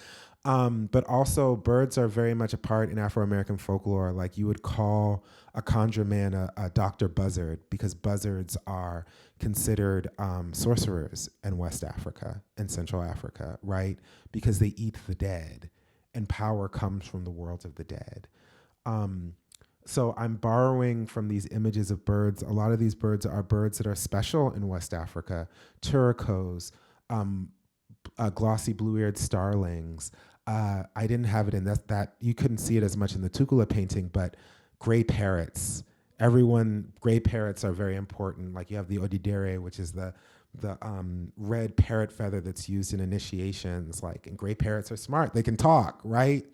But also birds are very much a part in Afro-American folklore. Like you would call a conjure man a Dr. Buzzard, because buzzards are considered sorcerers in West Africa and Central Africa, right? Because they eat the dead, and power comes from the world of the dead. So I'm borrowing from these images of birds. A lot of these birds are birds that are special in West Africa. Turacos, glossy blue-eared starlings. I didn't have it in that you couldn't see it as much in the Tukula painting, but gray parrots. Gray parrots are very important. Like you have the odidere, which is the red parrot feather that's used in initiations. Like, and gray parrots are smart. They can talk, right?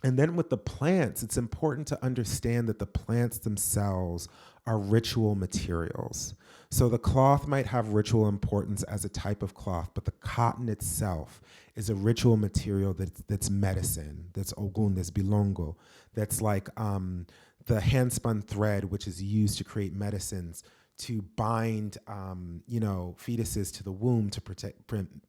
And then with the plants, it's important to understand that the plants themselves are ritual materials. So the cloth might have ritual importance as a type of cloth, but the cotton itself is a ritual material that's medicine, that's ogun, that's bilongo, that's like the hand-spun thread, which is used to create medicines, to bind, fetuses to the womb to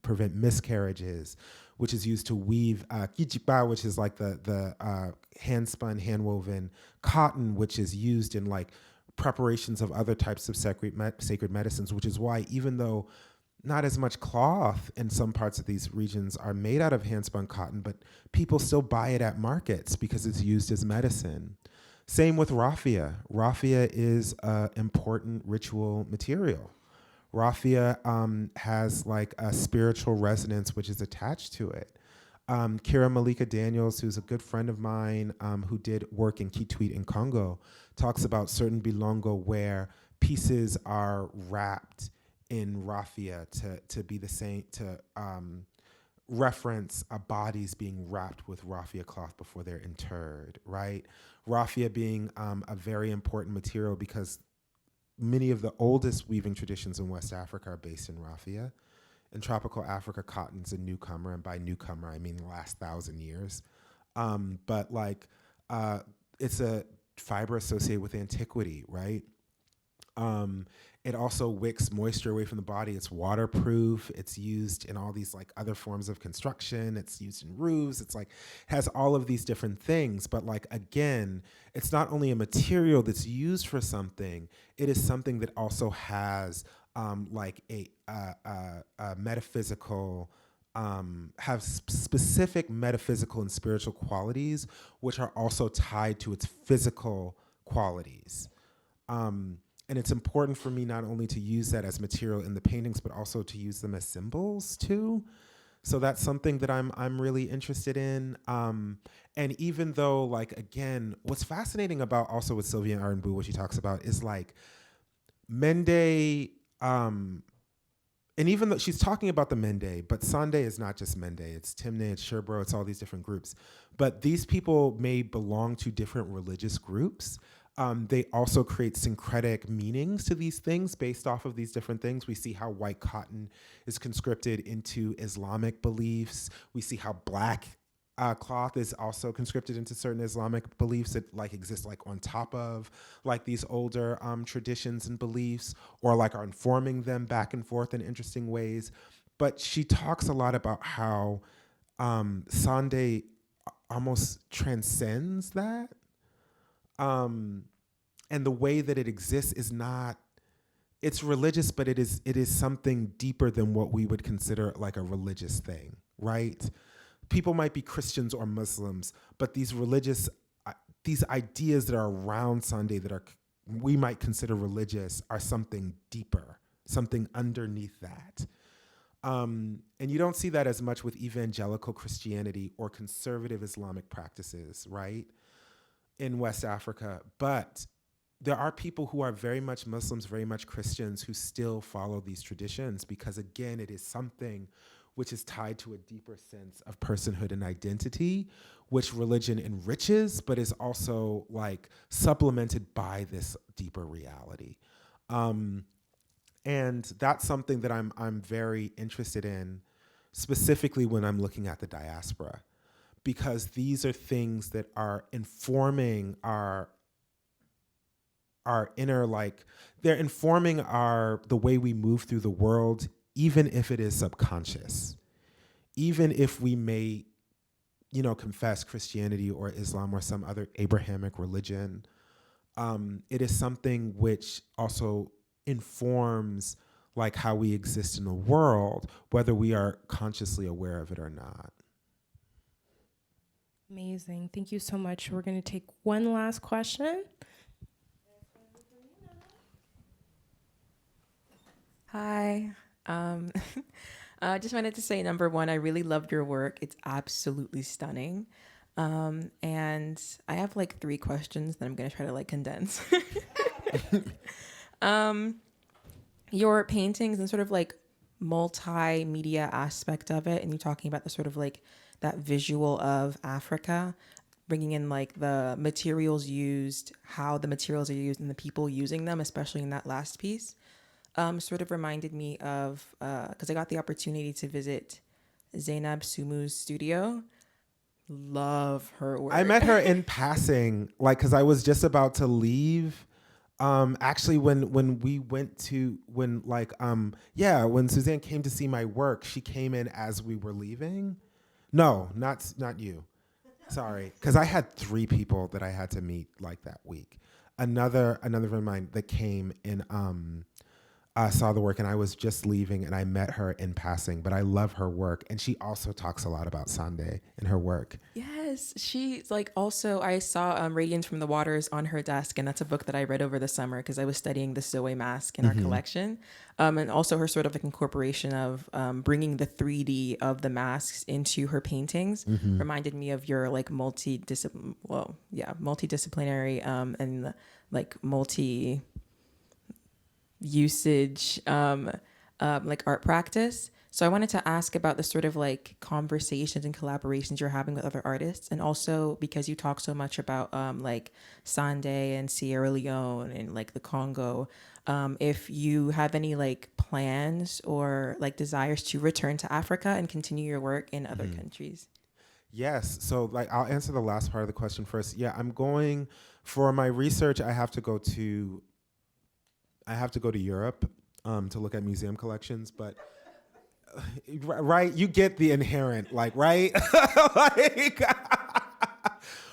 prevent miscarriages, which is used to weave kijipa, which is like the hand-spun, hand-woven cotton, which is used in like preparations of other types of sacred medicines, which is why even though not as much cloth in some parts of these regions are made out of hand-spun cotton, but people still buy it at markets because it's used as medicine. Same with raffia. Raffia is an important ritual material. Raffia has like a spiritual resonance which is attached to it. Kira Malika Daniels, who's a good friend of mine, who did work in Kitwit in Congo, talks about certain bilongo where pieces are wrapped in raffia to be the same, to reference bodies being wrapped with raffia cloth before they're interred, right? Raffia being a very important material because many of the oldest weaving traditions in West Africa are based in raffia. In tropical Africa, cotton's a newcomer, and by newcomer, I mean the last 1,000 years. But like, it's a fiber associated with antiquity, right? It also wicks moisture away from the body. It's waterproof. It's used in all these like other forms of construction. It's used in roofs. It's like, has all of these different things. But like, again, it's not only a material that's used for something, it is something that also has like a metaphysical, have specific metaphysical and spiritual qualities, which are also tied to its physical qualities. And it's important for me not only to use that as material in the paintings, but also to use them as symbols too. So that's something that I'm really interested in. And even though, like, again, what's fascinating about also with Sylvia Ardenbu, what she talks about is like Mende, and even though she's talking about the Mende, but Sande is not just Mende, it's Timne, it's Sherbro, it's all these different groups. But these people may belong to different religious groups. They also create syncretic meanings to these things based off of these different things. We see how white cotton is conscripted into Islamic beliefs. We see how black cloth is also conscripted into certain Islamic beliefs that like exist like on top of like these older traditions and beliefs, or like are informing them back and forth in interesting ways. But she talks a lot about how Sande almost transcends that. And the way that it exists is not, it's religious, but it is something deeper than what we would consider like a religious thing, right? people might be Christians or Muslims, but these ideas that are around Sunday that we might consider religious are something deeper, something underneath that. And you don't see that as much with evangelical Christianity or conservative Islamic practices, right, in West Africa. But there are people who are very much Muslims, very much Christians, who still follow these traditions because, again, it is something which is tied to a deeper sense of personhood and identity, which religion enriches, but is also like supplemented by this deeper reality. And that's something that I'm very interested in, specifically when I'm looking at the diaspora, because these are things that are informing our inner, like, they're informing the way we move through the world, even if it is subconscious, even if we may, confess Christianity or Islam or some other Abrahamic religion. It is something which also informs like how we exist in the world, whether we are consciously aware of it or not. Amazing. Thank you so much. We're going to take one last question. Hi. I just wanted to say, number one, I really loved your work. It's absolutely stunning. And I have like 3 questions that I'm going to try to like condense. Your paintings and sort of like multimedia aspect of it, and you talking about the sort of like that visual of Africa, bringing in like the materials used, how the materials are used, and the people using them, especially in that last piece. Sort of reminded me of, because I got the opportunity to visit Zainab Sumu's studio. Love her work. I met her in passing, like, because I was just about to leave. Actually, when Suzanne came to see my work, she came in as we were leaving. No, not you. Sorry, because I had 3 people that I had to meet like that week. Another friend of mine that came in, saw the work, and I was just leaving, and I met her in passing. But I love her work, and she also talks a lot about Sunday in her work. Yes, she's like, also I saw Radiance from the Waters on her desk, and that's a book that I read over the summer because I was studying the Zoe mask in our collection, and also her sort of like incorporation of bringing the 3D of the masks into her paintings reminded me of your like multidisciplinary and like multi usage like art practice. So I wanted to ask about the sort of like conversations and collaborations you're having with other artists, and also because you talk so much about like Sunday and Sierra Leone and like the Congo, if you have any like plans or like desires to return to Africa and continue your work in other countries. Yes. So like I'll answer the last part of the question first. Yeah, I'm going for my research. I have to go to Europe to look at museum collections, but right, you get the inherent, like, right? Like,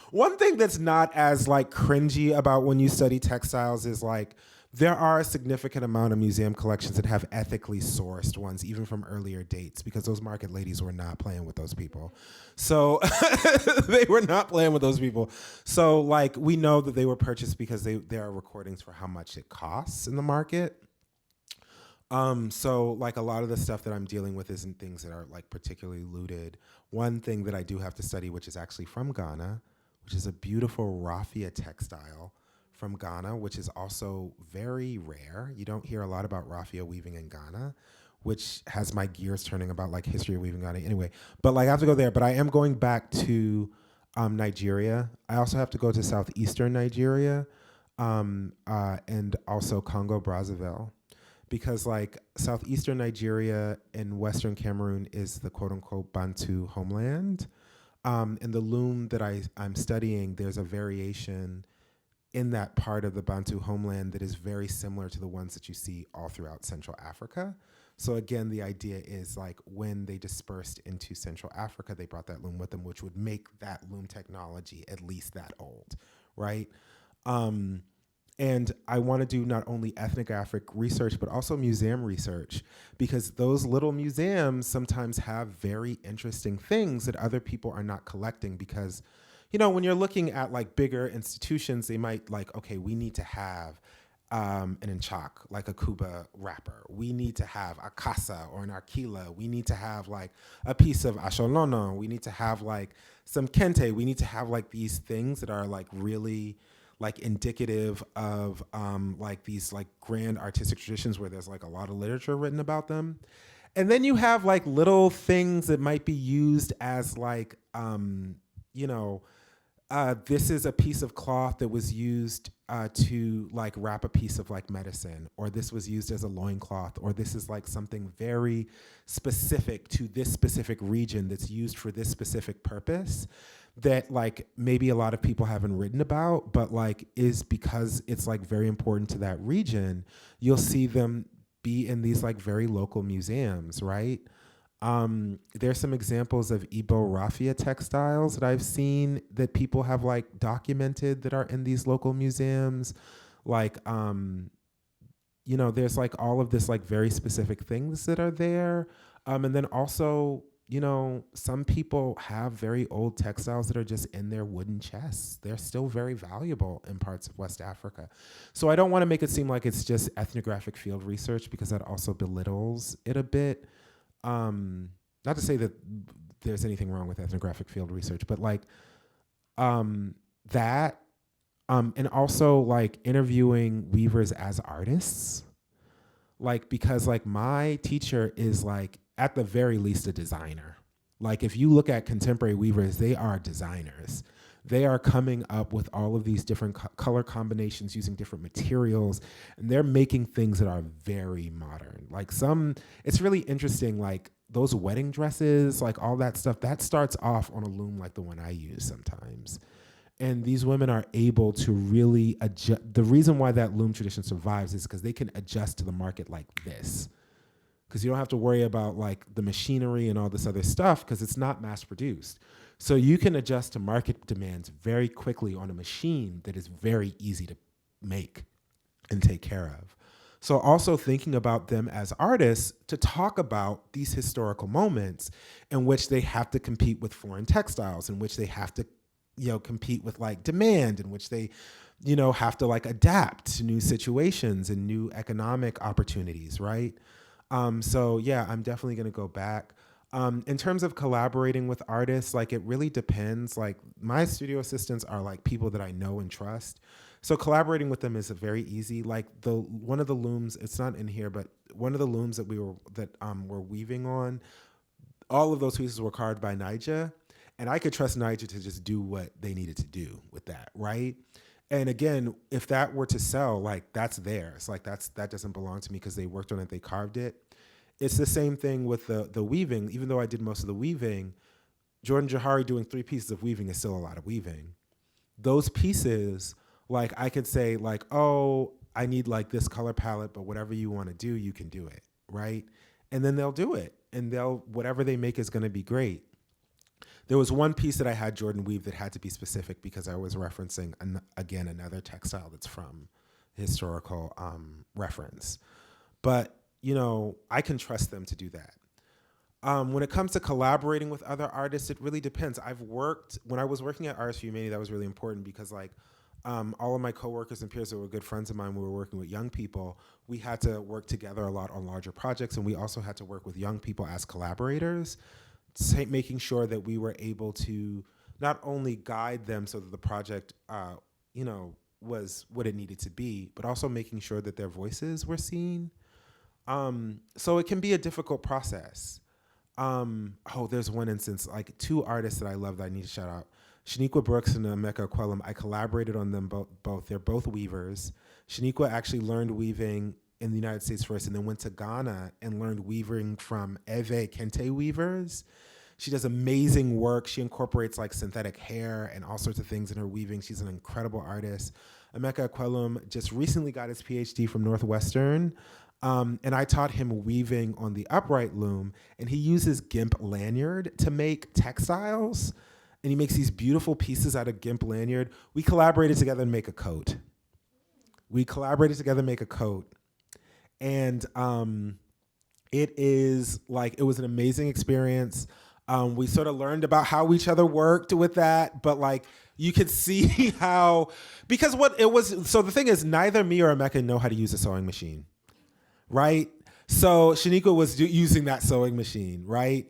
one thing that's not as like cringy about when you study textiles is like there are a significant amount of museum collections that have ethically sourced ones, even from earlier dates, because those market ladies were not playing with those people. So they were not playing with those people. So like we know that they were purchased because there are recordings for how much it costs in the market. So like a lot of the stuff that I'm dealing with isn't things that are like particularly looted. One thing that I do have to study, which is actually from Ghana, which is a beautiful raffia textile from Ghana, which is also very rare. You don't hear a lot about raffia weaving in Ghana, which has my gears turning about like history of weaving Ghana anyway. But like I have to go there, but I am going back to Nigeria. I also have to go to southeastern Nigeria and also Congo Brazzaville. Because like southeastern Nigeria and western Cameroon is the quote unquote Bantu homeland. In the loom that I'm studying, there's a variation in that part of the Bantu homeland that is very similar to the ones that you see all throughout Central Africa. So again, the idea is like when they dispersed into Central Africa, they brought that loom with them, which would make that loom technology at least that old, right? And I want to do not only ethnographic research, but also museum research, because those little museums sometimes have very interesting things that other people are not collecting. Because, you know, when you're looking at like bigger institutions, they might like, okay, we need to have an nchak, like a Kuba wrapper. We need to have a casa or an arquila. We need to have like a piece of asholono. We need to have like some kente. We need to have like these things that are like really like indicative of like these like grand artistic traditions where there's like a lot of literature written about them. And then you have like little things that might be used as like, you know, this is a piece of cloth that was used to like wrap a piece of like medicine, or this was used as a loincloth, or this is like something very specific to this specific region that's used for this specific purpose that like maybe a lot of people haven't written about, but like is because it's like very important to that region. You'll see them be in these like very local museums, right? There's some examples of Igbo raffia textiles that I've seen that people have like documented that are in these local museums. Like, you know, there's like all of this like very specific things that are there. And then also, you know, some people have very old textiles that are just in their wooden chests. They're still very valuable in parts of West Africa. So I don't want to make it seem like it's just ethnographic field research, because that also belittles it a bit. Not to say that there's anything wrong with ethnographic field research, but like that, and also like interviewing weavers as artists, like, because like my teacher is like at the very least a designer. Like if you look at contemporary weavers, they are designers. They are coming up with all of these different color combinations using different materials, and they're making things that are very modern. Like it's really interesting, like those wedding dresses, like all that stuff, that starts off on a loom like the one I use sometimes. And these women are able to really adjust. The reason why that loom tradition survives is because they can adjust to the market like this. Because you don't have to worry about like the machinery and all this other stuff, because it's not mass produced. So you can adjust to market demands very quickly on a machine that is very easy to make and take care of. So also thinking about them as artists to talk about these historical moments in which they have to compete with foreign textiles, in which they have to, you know, compete with like demand, in which they, you know, have to like adapt to new situations and new economic opportunities, right? So yeah, I'm definitely gonna go back. In terms of collaborating with artists, like it really depends. Like my studio assistants are like people that I know and trust. So collaborating with them is very easy. Like one of the looms, it's not in here, but one of the looms that we're weaving on, all of those pieces were carved by Nija, and I could trust Nija to just do what they needed to do with that, right? And again, if that were to sell, like that's theirs. Like that doesn't belong to me because they worked on it, they carved it. It's the same thing with the weaving. Even though I did most of the weaving, Jordan Johari doing 3 pieces of weaving is still a lot of weaving. Those pieces, like I could say like, oh, I need like this color palette, but whatever you want to do, you can do it, right? And then they'll do it, and whatever they make is going to be great. There was one piece that I had Jordan weave that had to be specific because I was referencing, again, another textile that's from historical reference. But, you know, I can trust them to do that. When it comes to collaborating with other artists, it really depends. When I was working at Arts for Humanity, that was really important because like all of my coworkers and peers that were good friends of mine, we were working with young people. We had to work together a lot on larger projects, and we also had to work with young people as collaborators, making sure that we were able to not only guide them so that the project, you know, was what it needed to be, but also making sure that their voices were seen. So it can be a difficult process. There's one instance, like 2 artists that I love that I need to shout out. Shaniqua Brooks and Emeka Kwelum, I collaborated on them both. They're both weavers. Shaniqua actually learned weaving in the United States first and then went to Ghana and learned weaving from Eve Kente weavers. She does amazing work. She incorporates like synthetic hair and all sorts of things in her weaving. She's an incredible artist. Emeka Kwelum just recently got his PhD from Northwestern. And I taught him weaving on the upright loom, and he uses gimp lanyard to make textiles. And he makes these beautiful pieces out of gimp lanyard. We collaborated together to make a coat. We collaborated together to make a coat. And it was an amazing experience. We sort of learned about how each other worked with that, but like you could see how, because so the thing is, neither me or Emeka know how to use a sewing machine, right? So Shaniqua was using that sewing machine, right?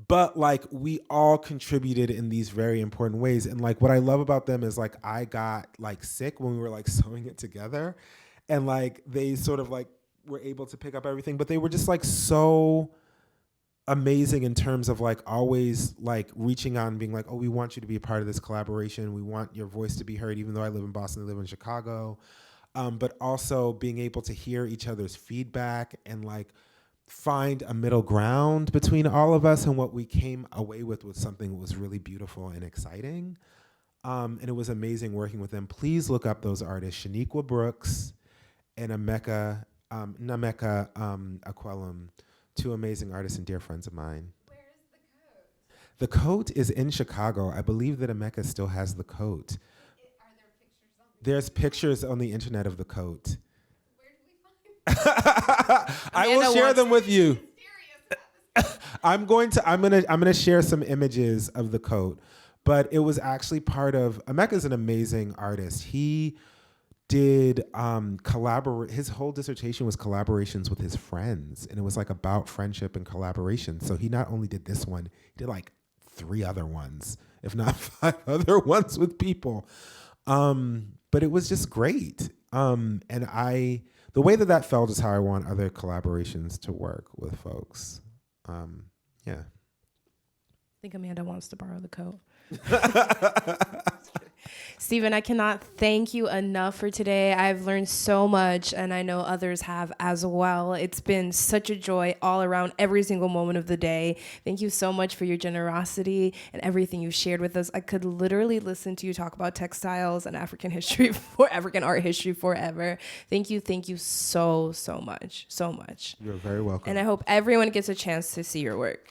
But like we all contributed in these very important ways. And like what I love about them is like I got like sick when we were like sewing it together, and like they sort of like were able to pick up everything, but they were just like so amazing in terms of like always like reaching out and being like, oh, we want you to be a part of this collaboration. We want your voice to be heard, even though I live in Boston, I live in Chicago. But also being able to hear each other's feedback and like find a middle ground between all of us. And what we came away with was something that was really beautiful and exciting. And it was amazing working with them. Please look up those artists, Shaniqua Brooks and Nameka Aquellum, two amazing artists and dear friends of mine. Where is the coat? The coat is in Chicago. I believe that Emeka still has the coat. Are there pictures on There's pictures on the internet of the coat. Where do we find I will share them with you. I'm gonna share some images of the coat, but it was actually part of, Emeka's an amazing artist. He did his whole dissertation was collaborations with his friends, and it was like about friendship and collaboration. So he not only did this one, he did like 3 other ones, if not 5 other ones with people. But it was just great. And the way that felt is how I want other collaborations to work with folks. Yeah. I think Amanda wants to borrow the coat. Stephen, I cannot thank you enough for today. I've learned so much, and I know others have as well. It's been such a joy all around every single moment of the day. Thank you so much for your generosity and everything you shared with us. I could literally listen to you talk about textiles and African art history forever. Thank you so much. So much. You're very welcome. And I hope everyone gets a chance to see your work.